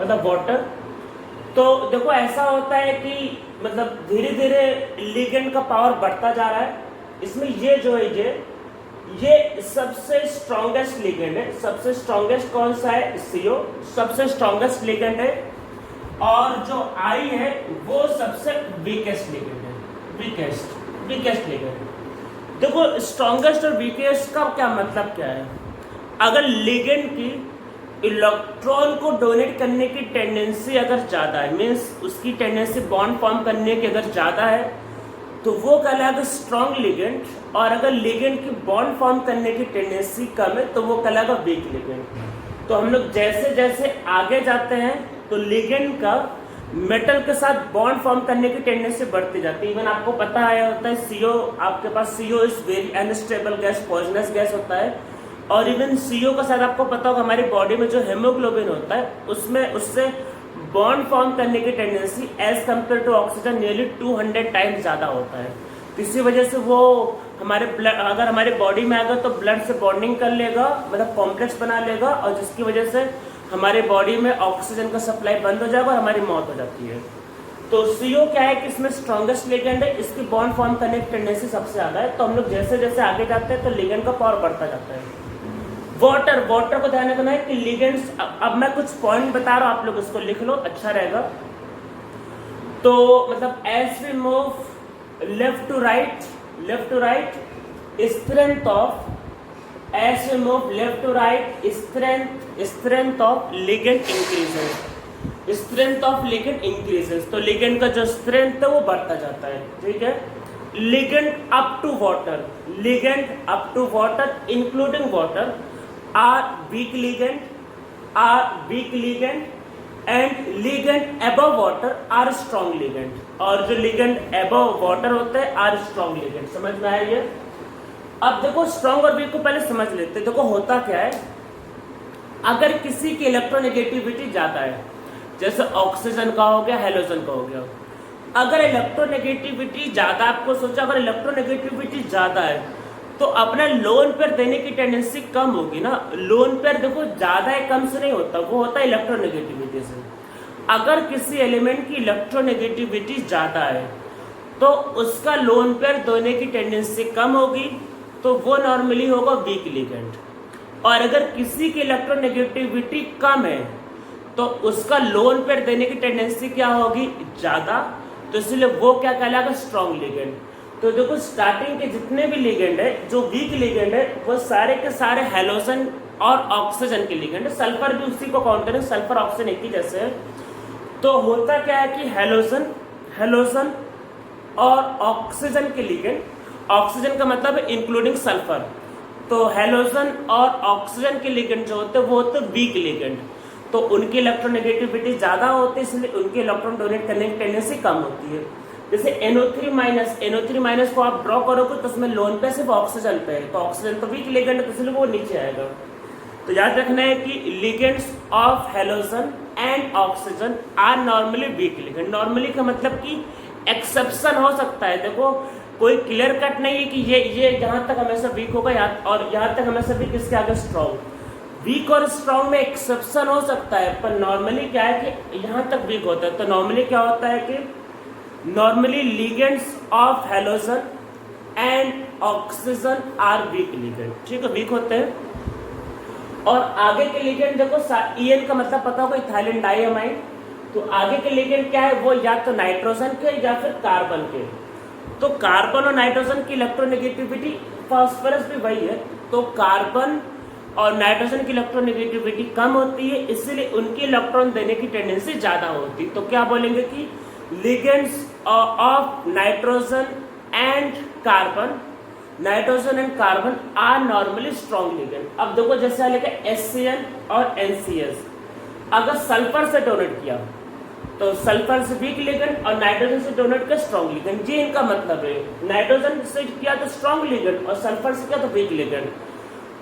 मतलब वाटर, तो देखो ऐसा होता है कि मतलब धीरे धीरे लिगेंड का पावर बढ़ता जा रहा है। इसमें ये जो है ये सबसे स्ट्रॉन्गेस्ट लिगेंड है। सबसे स्ट्रॉन्गेस्ट कौन सा है, CO सबसे स्ट्रॉन्गेस्ट लिगेंड है और जो I है वो सबसे वीकेस्ट लिगेंड है, वीकेस्ट लिगेंड। देखो स्ट्रॉन्गेस्ट और वीकेस्ट का क्या मतलब क्या है, अगर लिगेंड की इलेक्ट्रॉन को डोनेट करने की टेंडेंसी अगर ज़्यादा है, मीन्स उसकी टेंडेंसी बॉन्ड फॉर्म करने की अगर ज़्यादा है तो वो कहलाएगा स्ट्रॉन्ग लिगेंड, और अगर लिगेंड की बॉन्ड फॉर्म करने की टेंडेंसी कम है तो वो कहलाएगा वीक लिगेंड। तो हम लोग जैसे जैसे आगे जाते हैं तो लिगेंड का मेटल के साथ बॉन्ड फॉर्म करने की टेंडेंसी बढ़ती जाती है। इवन आपको पता है होता है CO, आपके पास CO is very unstable gas, poisonous gas होता है। और इवन CO का शायद आपको पता होगा हमारी बॉडी में जो हेमोग्लोबिन होता है उसमें उससे बॉन्ड फॉर्म करने की tendency as compare to oxygen nearly 200 times ज़्यादा होता है। तो इसी वजह से वो हमारे ब्लड, अगर हमारे बॉडी में आएगा तो ब्लड से बॉन्डिंग कर लेगा, मतलब कॉम्प्लेक्स बना लेगा, और जिसकी वजह से हमारे बॉडी में ऑक्सीजन का सप्लाई बंद हो जाएगा और हमारी मौत हो जाती है। तो CO क्या है कि इसमें स्ट्रॉन्गेस्ट लिगेंड है, इसकी बॉन्ड फॉर्म करने की टेंडेंसी सबसे ज़्यादा है। तो हम लोग जैसे जैसे आगे जाते हैं तो लिगेंड का पावर बढ़ता जाता है। वाटर, वाटर को ध्यान रखना है कि लिगेंड्स, अब मैं कुछ पॉइंट बता रहा हूँ, आप लोग इसको लिख लो, अच्छा रहेगा। तो मतलब as we move left to right, strength of, as we move left to right, strength of ligand increases, strength of ligand increases. तो लिगेंड का जो स्ट्रेंथ है वो बढ़ता जाता है, ठीक है। Ligand up to water, ligand up to water including water are weak ligand, and ligand above water are strong ligand, और जो लिगेंड अबव वाटर होते हैं आर स्ट्रॉन्ग लिगेंड। समझ में आया ये? अब देखो स्ट्रॉन्ग और वीक को पहले समझ लेते हैं। देखो होता क्या है, अगर किसी की इलेक्ट्रोनेगेटिविटी ज्यादा है, जैसे ऑक्सीजन का हो गया, हेलोजन का हो गया, अगर इलेक्ट्रोनेगेटिविटी ज्यादा, आपको सोचा अगर इलेक्ट्रोनेगेटिविटी ज्यादा है तो अपना लोन पेयर देने की टेंडेंसी कम होगी ना। लोन पेयर देखो ज्यादा है कम से नहीं होता, वो होता है इलेक्ट्रोनेगेटिविटी से। अगर किसी एलिमेंट की इलेक्ट्रोनेगेटिविटी ज्यादा है तो उसका लोन पेयर देने की टेंडेंसी कम होगी, तो वो नॉर्मली होगा वीक लिगेंड। और अगर किसी की इलेक्ट्रोनेगेटिविटी कम है तो उसका लोन पेयर देने की टेंडेंसी क्या होगी, ज्यादा, तो इसलिए वो क्या कहलाएगा, स्ट्रॉन्ग लिगेंड। तो देखो स्टार्टिंग के जितने भी लिगेंड है, जो वीक लिगेंड है, वो सारे के सारे हेलोजन और ऑक्सीजन के लिगेंड है। सल्फर भी उसी को काउंट करें, सल्फर ऑक्सीजन एक ही जैसे है। तो होता क्या है कि हेलोजन और ऑक्सीजन के लिगेंड, ऑक्सीजन का मतलब है इंक्लूडिंग सल्फर, तो हेलोजन और ऑक्सीजन के लिगेंड जो होते हैं वो होते हैं वीक लिगेंड। तो उनकी इलेक्ट्रोनेगेटिविटी ज्यादा होती है, इसलिए उनके इलेक्ट्रॉन डोनेट करने की टेंडेंसी कम होती है। जैसे NO3 माइनस को आप ड्रॉ करोगे तो उसमें लोन पे सिर्फ ऑक्सीजन पे है, तो ऑक्सीजन तो वीक लिगेंड है, तो इसलिए वो नीचे आएगा। तो याद रखना है कि ligands of halogen and oxygen are normally weak ligand. Normally का मतलब कि एक्सेप्शन हो सकता है, देखो कोई क्लियर कट नहीं है कि ये यहाँ तक हमेशा वीक होगा और यहाँ तक हमेशा वीक, इसके आगे स्ट्रॉन्ग। वीक और स्ट्रॉन्ग में एक्सेप्शन हो सकता है, पर नॉर्मली क्या है कि यहाँ तक वीक होता है। तो नॉर्मली क्या होता है कि normally ligands of halogen and oxygen are weak ligand, ठीक है, वीक होते हैं। और आगे के लिगेंड देखो, EN का मतलब पता होगा, इथाइलिन डाइअमाइड। तो आगे के लिगेंड क्या है, वो या तो नाइट्रोजन के या फिर कार्बन के। तो कार्बन और नाइट्रोजन की इलेक्ट्रोनेगेटिविटी, फास्फोरस भी वही है, तो कार्बन और नाइट्रोजन की इलेक्ट्रोनेगेटिविटी कम होती है, इसलिए उनकी इलेक्ट्रॉन देने की टेंडेंसी ज्यादा होती है। तो क्या बोलेंगे कि ligands of nitrogen and carbon are normally strong ligand. अब देखो जैसे लिखा HCl और NCS, अगर सल्फर से डोनेट किया तो सल्फर से वीक लिगेंड और नाइट्रोजन से डोनेट किया स्ट्रॉन्ग लिगेंड। ये इनका मतलब है, नाइट्रोजन से किया तो स्ट्रॉन्ग लिगेंड और सल्फर से किया तो वीक लिगेंड।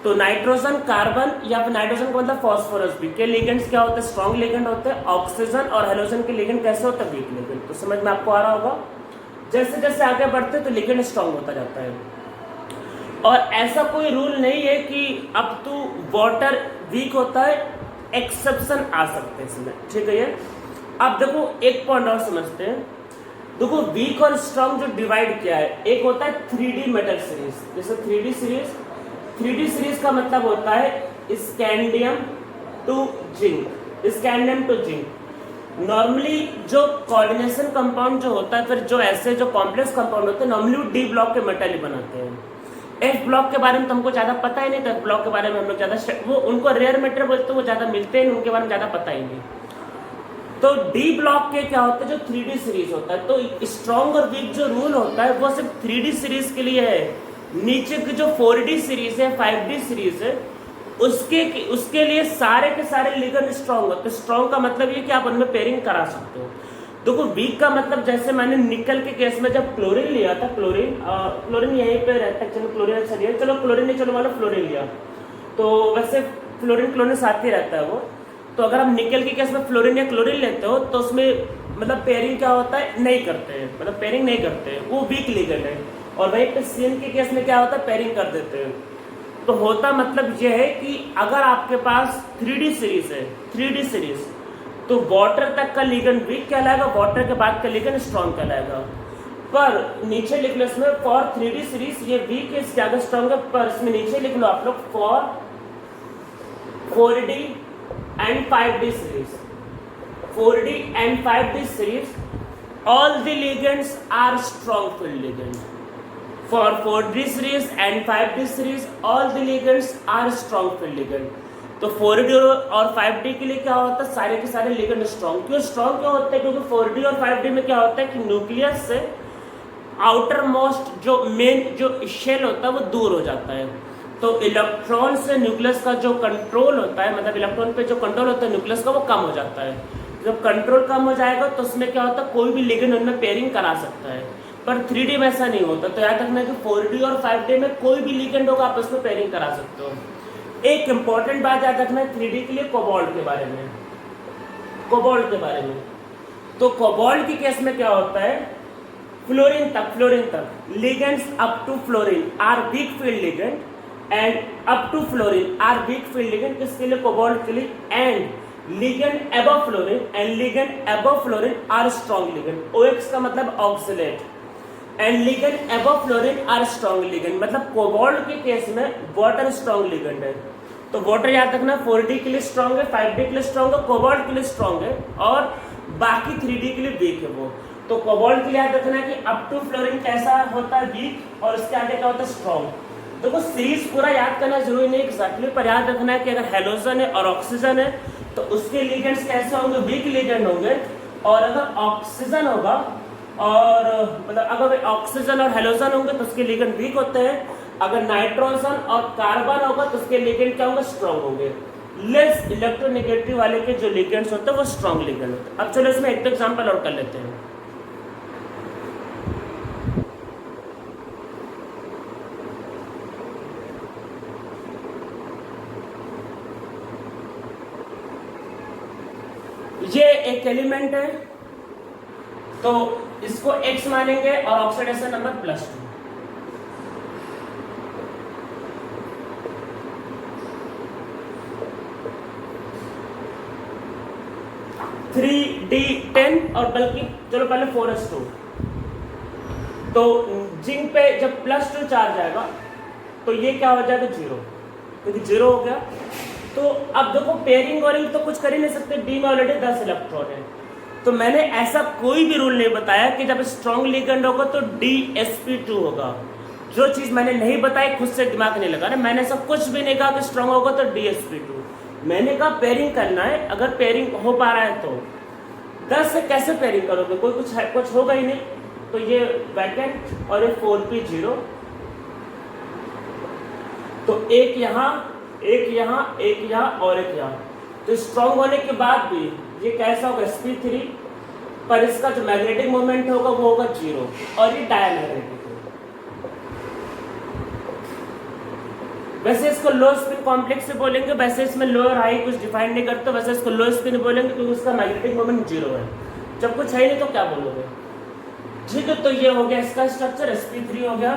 तो नाइट्रोजन, कार्बन या फिर नाइट्रोजन का मतलब फास्फोरस भी के लिगेंड्स क्या होते हैं, स्ट्रॉन्ग लिगेंड होते हैं। ऑक्सीजन और हेलोजन के लिगेंड कैसे होते हैं, वीक लिगेंड। तो समझ में आपको आ रहा होगा, जैसे जैसे आगे बढ़ते तो लिगेंड स्ट्रॉन्ग होता जाता है। और ऐसा कोई रूल नहीं है कि अब तो वाटर वीक होता है, एक्सेप्शन आ सकते हैं इसमें, ठीक है। ये अब देखो एक पॉइंट और समझते हैं। देखो वीक और स्ट्रॉन्ग जो डिवाइड किया है, एक होता है 3D मेटल सीरीज। जैसे 3D सीरीज का मतलब होता है स्कैंडियम टू जिंक। नॉर्मली जो कोऑर्डिनेशन कंपाउंड जो होता है, फिर जो ऐसे जो कॉम्प्लेक्स कंपाउंड होते हैं, नॉर्मली वो D ब्लॉक के मेटल ही बनाते हैं। F ब्लॉक के बारे में तो हमको ज्यादा पता ही नहीं, तो F ब्लॉक के बारे में हम लोग ज्यादा, वो उनको रेयर मेटल बोलते हैं, वो ज्यादा मिलते हैं, उनके बारे में ज्यादा पता ही नहीं। तो D ब्लॉक के क्या होता है, जो 3D सीरीज होता है। तो स्ट्रॉन्ग और वीक जो रूल होता है वो सिर्फ 3D सीरीज के लिए है। नीचे की जो 4D सीरीज है, 5D सीरीज है, उसके लिए सारे के सारे लिगेंड स्ट्रॉन्ग होते हैं। स्ट्रॉन्ग का मतलब ये कि आप उनमें पेयरिंग करा सकते हो। देखो वीक का मतलब, जैसे मैंने निकल के केस में जब क्लोरीन लिया था, क्लोरीन यहीं पे रहता है, चलो क्लोरीन अच्छा लिया, चलो क्लोरीन नहीं, चलो मान लो फ्लोरीन लिया, तो वैसे फ्लोरीन साथ ही रहता है वो। तो अगर आप निकल के केस में फ्लोरीन या क्लोरीन लेते हो तो उसमें मतलब पेयरिंग क्या होता है, नहीं करते हैं, मतलब पेयरिंग नहीं करते हैं, वो वीक लिगेंड है। और वहीं पे CN के केस में क्या होता है, पेयरिंग कर देते हैं। तो होता मतलब ये है कि अगर आपके पास 3D सीरीज है, 3D सीरीज, तो वाटर तक का लिगेंड वीक कहलाएगा, वाटर के बाद का लिगेंड स्ट्रॉन्ग कहलाएगा। पर नीचे लिख लो इसमें फॉर 3D सीरीज ये वीक है, इसके आगे स्ट्रॉन्ग है, पर इसमें नीचे लिख लो आप लोग for 4d and 5d series, 4d and 5d series, all the ligands are strong field ligand. For 4d series and 5d series, all the ligands are strong field ligand. तो 4d और 5d के लिए क्या होता है, सारे के सारे लिगेंड स्ट्रॉन्ग क्यों होते हैं, क्योंकि 4d और 5d में क्या होता है कि न्यूक्लियस से आउटर मोस्ट जो मेन जो शेल होता है वो दूर हो जाता है। तो इलेक्ट्रॉन से न्यूक्लियस का जो कंट्रोल होता है, मतलब इलेक्ट्रॉन पे जो कंट्रोल होता है न्यूक्लियस का, वो कम हो जाता है। जब कंट्रोल कम हो जाएगा तो उसमें क्या होता है, कोई भी लिगेंड उनमें पेयरिंग करा सकता है। पर 3D में ऐसा नहीं होता। तो याद रखना है कि 4D और 5D में कोई भी लिगेंड होगा आप उसमें पेयरिंग करा सकते हो। एक इंपॉर्टेंट बात याद रखना है 3D के लिए कोबाल्ट के बारे में, तो कोबाल्ट की केस में क्या होता है, फ्लोरीन तक ligands up to fluorine are weak field ligand and up to fluorine are weak field ligand, किसके लिए, कोबाल्ट के लिए। And ligand above fluorine and ligand above fluorine are strong ligand. OX का मतलब oxalate, and ligand above fluorine are strong ligand, मतलब cobalt के case में water strong ligand है। तो वाटर याद रखना 4D के लिए स्ट्रॉन्ग है, 5D के लिए स्ट्रॉन्ग है, कोबाल्ट के लिए स्ट्रॉन्ग है, और बाकी 3D के लिए वीक है वो। तो कोबाल्ट के लिए याद रखना है कि अप टू फ्लोरीन कैसा होता है, वीक, और उसके आगे क्या होता है, स्ट्रॉन्ग। देखो सीरीज पूरा याद करना जरूरी नहीं एग्जैक्टली, पर याद रखना है कि अगर हेलोजन है और ऑक्सीजन है तो उसके लिगेंड्स कैसे होंगे, वीक लिगेंड होंगे। और अगर ऑक्सीजन होगा और मतलब अगर ऑक्सीजन और हेलोजन होंगे तो उसके लिगेंड वीक होते हैं। अगर नाइट्रोजन और कार्बन होगा तो उसके लिगेंड क्या होंगे, स्ट्रॉन्ग होंगे। लेस इलेक्ट्रोनेगेटिव वाले के जो लिगेंड्स होते हैं वो स्ट्रॉन्ग लिगेंड होते हैं। अब चलो इसमें एक एग्जांपल और कर लेते हैं। ये एक एलिमेंट है तो इसको X मानेंगे और ऑक्सीडेशन नंबर +2। (3D10) और बल्कि चलो पहले 4s2। तो जिंक पे जब +2 चार्ज आएगा तो ये क्या हो जाएगा, 0, क्योंकि 0 हो गया। तो अब देखो पेयरिंग वोरिंग तो कुछ कर ही नहीं सकते, डी में ऑलरेडी 10 इलेक्ट्रॉन है। तो मैंने ऐसा कोई भी रूल नहीं बताया कि जब स्ट्रॉन्ग लिगेंड होगा तो DsP2 होगा। जो चीज मैंने नहीं बताई खुद से दिमाग नहीं लगा ना, मैंने ऐसा कुछ भी नहीं कहा कि स्ट्रॉन्ग होगा तो DsP2। मैंने कहा पेयरिंग करना है, अगर पेयरिंग हो पा रहा है तो 10 से कैसे पेयरिंग करोगे, कोई कुछ होगा ही नहीं। तो ये वैकेंट और ये 4p0, तो एक यहाँ एक यहाँ और एक यहाँ। तो स्ट्रॉन्ग होने के बाद भी ये कैसा होगा, sp3, पर इसका जो मैग्नेटिक मोमेंट होगा वो होगा 0, और ये डायमैग्नेटिक है। वैसे इसको लो स्पिन कॉम्प्लेक्स से बोलेंगे, वैसे इसमें लो और हाई कुछ डिफाइन नहीं करते, वैसे इसको लो स्पिन बोलेंगे क्योंकि उसका मैग्नेटिक मोमेंट 0 है। जब कुछ है नहीं तो क्या बोलोगे, ठीक है। तो ये हो गया इसका स्ट्रक्चर, sp3 हो गया।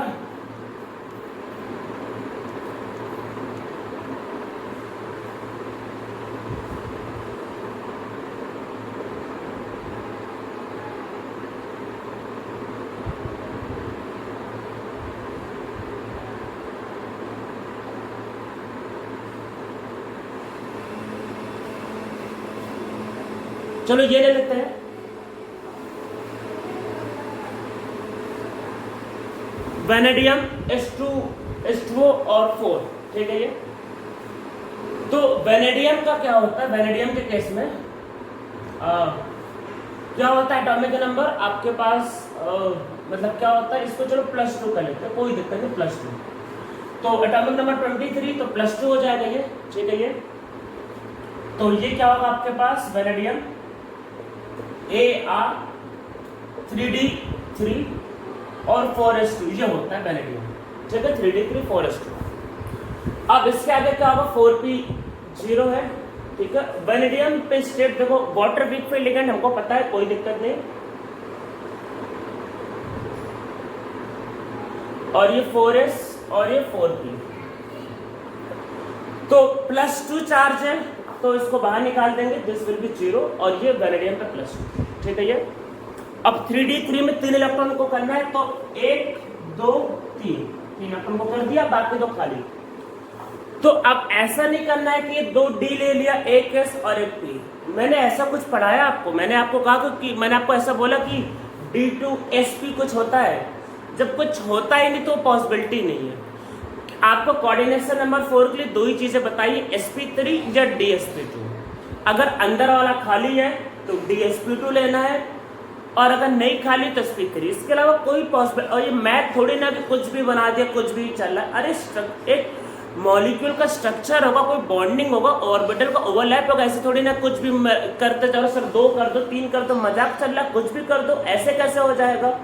चलो ये ले लेते हैं, वेनेडियम H2O और 4, ठीक है। ये तो वेनेडियम का क्या होता है, वेनेडियम के केस में क्या होता है, एटॉमिक नंबर आपके पास मतलब क्या होता है, इसको चलो +2 कर लेते हैं, कोई दिक्कत नहीं, +2। तो एटॉमिक नंबर 23 तो +2 हो जाएगा ये, ठीक है। ये तो ये क्या होगा आपके पास, वेनेडियम Ar 3d3 और 4s2, ये होता है वेनेडियम, ठीक है। 3d3 4s2। अब इसके आगे क्या होगा, 4p0 है, ठीक है। वेनेडियम पे स्टेट देखो, वाटर वीक फील्ड लिगेंड हमको पता है, कोई दिक्कत नहीं। और ये 4s और ये 4p, तो +2 चार्ज है तो इसको बाहर निकाल देंगे, दिस विल बी 0, और ये वेनेडियम पे +2, ठीक है। ये अब 3d3 में 3 इलेक्ट्रॉन को करना है, तो 1 2 3 इलेक्ट्रॉन को कर दिया, बाकी 2 खाली। तो अब ऐसा नहीं करना है कि ये 2 डी ले लिया, एक एस और एक पी। मैंने ऐसा कुछ पढ़ाया आपको? मैंने आपको कहा कि मैंने आपको ऐसा बोला कि D2SP कुछ होता है? जब कुछ होता ही नहीं तो पॉसिबिलिटी नहीं है। आपको कोऑर्डिनेशन नंबर 4 के लिए 2 ही चीजें बताइए, sp3 या DSP2। अगर अंदर वाला खाली है तो DSP2 लेना है, और अगर नहीं खाली तो sp3। इसके अलावा कोई पॉसिबल, और ये मैथ थोड़ी ना कि कुछ भी बना दिया कुछ भी चल रहा है। अरे एक मॉलिक्यूल का स्ट्रक्चर होगा, कोई बॉन्डिंग होगा, ऑर्बिटल का ओवरलैप होगा, ऐसे थोड़ी ना कुछ भी करते चलो सर 2 कर दो 3 कर दो, मजाक चल रहा, कुछ भी कर दो, ऐसे कैसे हो जाएगा?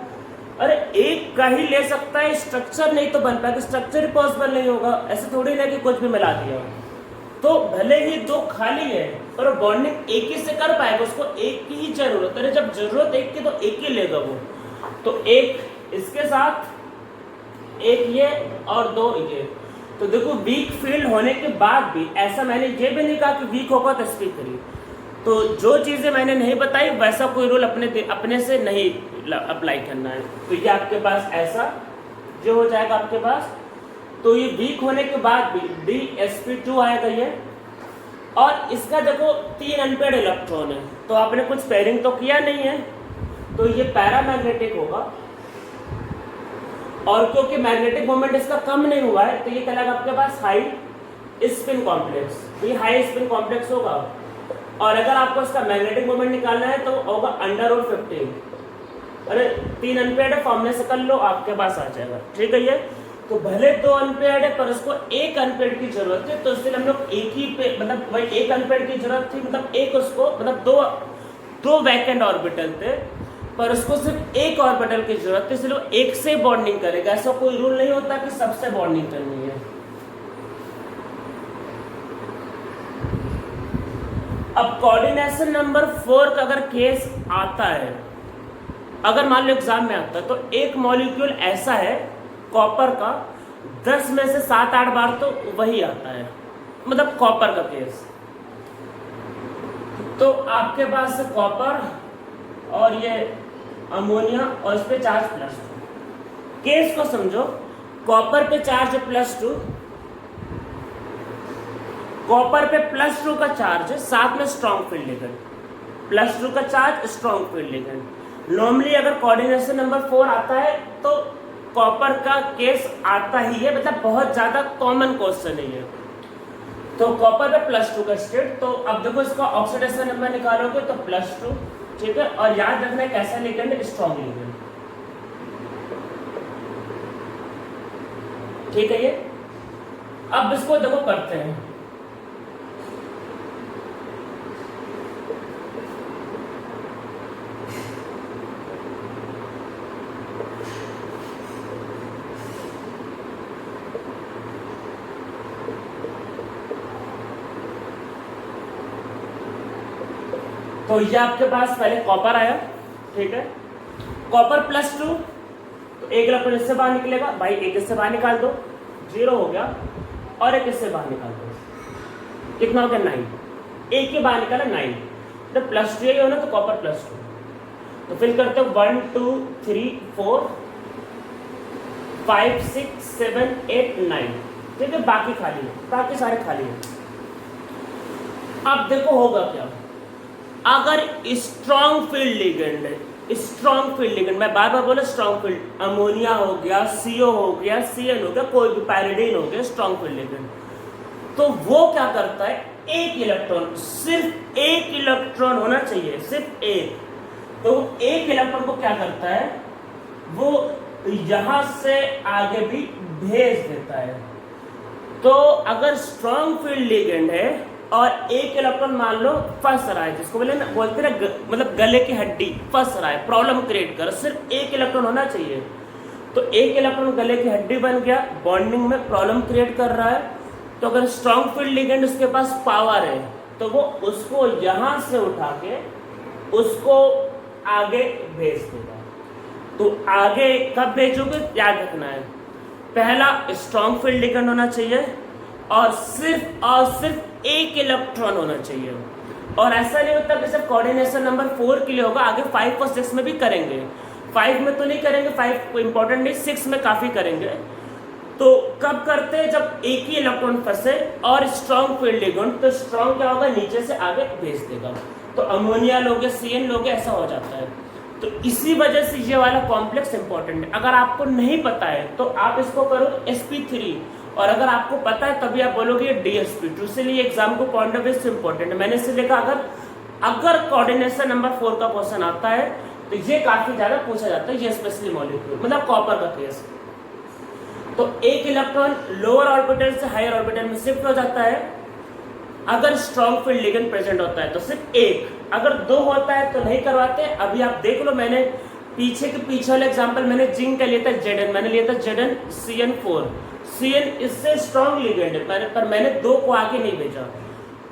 अरे एक का ही ले सकता है, स्ट्रक्चर नहीं तो बन पाएगा, स्ट्रक्चर ही पॉसिबल नहीं होगा, ऐसे थोड़ी ना कि कुछ भी मिला दिया। तो भले ही 2 खाली है पर बॉन्डिंग एक ही से कर पाएगा, उसको एक की ही जरूरत है। जब जरूरत एक की तो एक ही लेगा वो। तो एक इसके साथ, एक ये और 2 ये। तो देखो वीक फील्ड होने के बाद भी ऐसा मैंने ये भी नहीं कहा कि वीक होगा तो sp3। तो जो चीजें मैंने नहीं बताई वैसा कोई रूल अपने से नहीं अप्लाई करना है। तो ये आपके पास ऐसा जो हो जाएगा आपके पास। तो ये वीक होने के बाद भी DSP2 आएगा ये। और इसका देखो 3 अनपेयर्ड इलेक्ट्रॉन है, तो आपने कुछ पेयरिंग तो किया नहीं है, तो ये पैरामैग्नेटिक होगा। और क्योंकि मैग्नेटिक मोमेंट इसका कम नहीं हुआ है तो ये कहलाएगा आपके पास हाई स्पिन कॉम्प्लेक्स। तो ये हाई स्पिन कॉम्प्लेक्स होगा। और अगर आपको इसका मैग्नेटिक मोमेंट निकालना है तो होगा √15। अरे 3 अनपेयर्ड फॉर्मूले से कर लो, आपके पास आ जाएगा। ठीक है ये। तो भले 2 अनपेयर्ड है पर उसको 1 अनपेयर्ड की जरूरत है, तो इसलिए हम लोग एक ही पे मतलब वही 1 अनपेयर्ड की जरूरत थी, मतलब एक उसको मतलब दो वैकेंट ऑर्बिटल थे पर उसको सिर्फ 1 ऑर्बिटल की जरूरत है, इसलिए वो 1 से बॉन्डिंग करेगा। ऐसा कोई रूल नहीं होता कि सबसे बॉन्डिंग करनी है। अब कोऑर्डिनेशन नंबर 4 का अगर केस आता है, अगर मान लो एग्जाम में आता है, तो एक मॉलिक्यूल ऐसा है कॉपर का 10 में से 7-8 बार तो वही आता है, मतलब कॉपर का केस। तो आपके पास कॉपर और ये अमोनिया और इस पे चार्ज +2। केस को समझो, कॉपर पे चार्ज +2, कॉपर पे +2 का चार्ज है, साथ में स्ट्रॉन्ग फील्ड लिगेंड, +2 का charge strong field ligand. Normally अगर कोऑर्डिनेशन नंबर 4 आता है तो कॉपर का केस आता ही है, मतलब बहुत ज्यादा कॉमन क्वेश्चन है ये। तो कॉपर पे +2 का स्टेट। तो अब देखो इसका ऑक्सीडेशन नंबर निकालोगे तो +2। ठीक है। और याद रखना है कैसा लिगेंड, स्ट्रॉन्ग लिगेंड। ठीक है ये। अब इसको देखो करते हैं। तो ये आपके पास पहले कॉपर आया। ठीक है। कॉपर +2, तो एक इलेक्ट्रॉन इससे बाहर निकलेगा, भाई एक इससे बाहर निकाल दो, 0 हो गया, और एक इससे बाहर निकाल दो, कितना हो गया 9। एक के बाहर निकाला 9, तो +2 ही होना, तो कॉपर +2। तो फिल करते हो 1 2 3 4 5 6 7 8 9। ठीक है। बाकी खाली है, बाकी सारे खाली हैं। अब देखो होगा क्या, अगर स्ट्रॉन्ग फील्ड लिगेंड है, स्ट्रॉन्ग फील्ड लिगेंड, मैं बार बार बोला स्ट्रॉन्ग फील्ड, अमोनिया हो गया, CO हो गया, CN हो गया, कोई भी पायरिडीन हो गया, स्ट्रॉन्ग फील्ड लिगेंड, तो वो क्या करता है, एक इलेक्ट्रॉन, सिर्फ एक इलेक्ट्रॉन होना चाहिए, सिर्फ एक। तो एक इलेक्ट्रॉन को क्या करता है, वो यहां से आगे भी भेज देता है। तो अगर स्ट्रॉन्ग फील्ड लिगेंड है और एक इलेक्ट्रॉन मान लो फंस रहा है, जिसको बोलते ना मतलब गले की हड्डी फंस रहा है, प्रॉब्लम क्रिएट कर, सिर्फ एक इलेक्ट्रॉन होना चाहिए। तो एक इलेक्ट्रॉन गले की हड्डी बन गया, बॉन्डिंग में प्रॉब्लम क्रिएट कर रहा है। तो अगर स्ट्रॉन्ग फील्ड लिगेंड उसके पास पावर है तो वो उसको यहां से उठा के उसको आगे भेज देगा। तो आगे कब भेजोगे याद रखना है, पहला स्ट्रॉन्ग फील्ड लिगेंड होना चाहिए और सिर्फ एक इलेक्ट्रॉन होना चाहिए। और ऐसा नहीं होता कि सिर्फ कोऑर्डिनेशन नंबर 4 के लिए होगा, आगे 5 और 6 में भी करेंगे। 5 में तो नहीं करेंगे, 5 को इंपॉर्टेंट नहीं, 6 में काफी करेंगे। तो कब करते हैं, जब एक ही इलेक्ट्रॉन फंसे और स्ट्रॉन्ग फील्ड लिगेंड, तो स्ट्रॉन्ग क्या होगा, नीचे से आगे भेज देगा, तो अमोनिया लोगे, CN लोगे, ऐसा हो जाता है। तो इसी वजह से ये वाला कॉम्प्लेक्स इंपॉर्टेंट है। अगर आपको नहीं पता है तो आप इसको करो sp3, और अगर आपको पता है तभी आप बोलोगे DsP2। इसलिए एग्जाम को पॉइंट ऑफ व्यू से इंपॉर्टेंट है। मैंने इसलिए कहा अगर कोऑर्डिनेशन नंबर 4 का क्वेश्चन आता है तो ये काफी ज्यादा पूछा जाता है, ये स्पेशली मॉलिक्यूल, मतलब कॉपर का केस। तो एक इलेक्ट्रॉन लोअर ऑर्बिटल से हायर ऑर्बिटल में शिफ्ट हो जाता है अगर स्ट्रॉन्ग फील्ड लिगेंड प्रेजेंट होता है, तो सिर्फ एक, अगर 2 होता है तो नहीं करवाते। अभी आप देख लो, मैंने पीछे वाले एग्जांपल मैंने जिंक का लिया था Zn, मैंने लिया था ZnCN4, CN इससे स्ट्रॉन्ग लिगेंड है, पर मैंने 2 को आगे नहीं भेजा।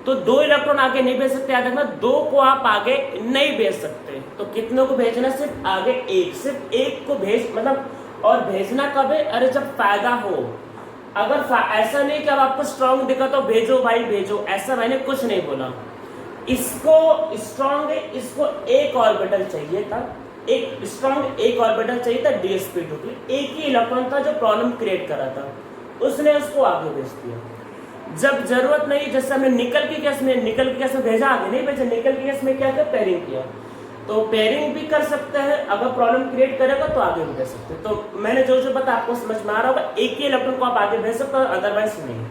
तो 2 इलेक्ट्रॉन आगे नहीं भेज सकते, याद रखना 2 को आप आगे नहीं भेज सकते। तो कितनों को भेजना, सिर्फ आगे एक, सिर्फ एक को भेज, मतलब, और भेजना कब है, अरे जब फायदा हो। अगर ऐसा नहीं कि अब आपको स्ट्रॉन्ग दिखा तो भेजो भाई भेजो, ऐसा मैंने कुछ नहीं बोला। इसको स्ट्रॉन्ग है, इसको एक ऑर्बिटल चाहिए था, एक स्ट्रॉन्ग एक ऑर्बिटल चाहिए था DsP2 के, एक ही इलेक्ट्रॉन था जो प्रॉब्लम क्रिएट करा था, उसने उसको आगे भेज दिया। जब जरूरत नहीं, जैसे हमने निकल के केस में भेजा, आगे नहीं भेजा। निकल के केस में क्या किया, पेयरिंग किया। तो पेयरिंग भी कर सकते हैं, अगर प्रॉब्लम क्रिएट करेगा तो आगे भी भेज सकते हैं। तो मैंने जो बता आपको समझ में आ रहा होगा, एक ही इलेक्ट्रॉन को आप आगे भेज सकते हो, अदरवाइज नहीं।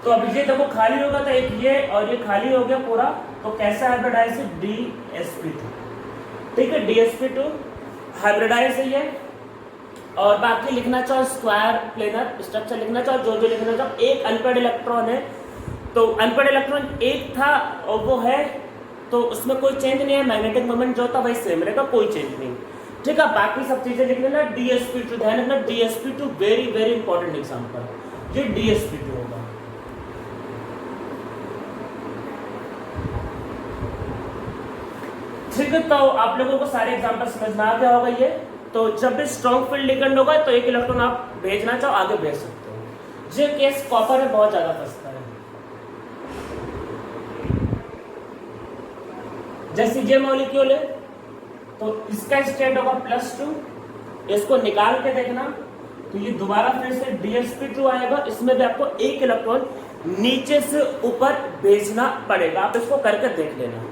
तो अब ये देखो खाली होगा, तो एक ये और ये खाली हो गया पूरा, तो कैसा हाइब्रिडाइज है, DsP2, ठीक है, DsP2 हाइब्रिडाइज है ये। और बाकी लिखना चाहो स्क्वायर प्लेनर स्ट्रक्चर लिखना चाहो, जो लिखना चाहो। एक अनपेड इलेक्ट्रॉन है, तो अनपेड इलेक्ट्रॉन एक था और वो है, तो उसमें कोई चेंज नहीं है, मैग्नेटिक मोमेंट जो था वही सेम रहेगा, कोई चेंज नहीं, ठीक है। बाकी सब चीजें लिख लेना। DsP2 ध्यान रखना, DsP2 very very important example, ये DsP2 होगा। ठीक है, तो आप लोगों को सारे एग्जाम्पल समझ में आ गया होगा ये। तो जब भी स्ट्रॉन्ग फील्ड लिगेंड होगा तो एक इलेक्ट्रॉन आप भेजना चाहो आगे भेज सकते हो। ये केस कॉपर में बहुत ज्यादा फंसता है। जैसे ये मॉलिक्यूल है तो इसका स्टेट होगा +2, इसको निकाल के देखना तो ये दोबारा फिर से DsP2 आएगा, इसमें भी आपको एक इलेक्ट्रॉन नीचे से ऊपर भेजना पड़ेगा। आप इसको करके देख लेना।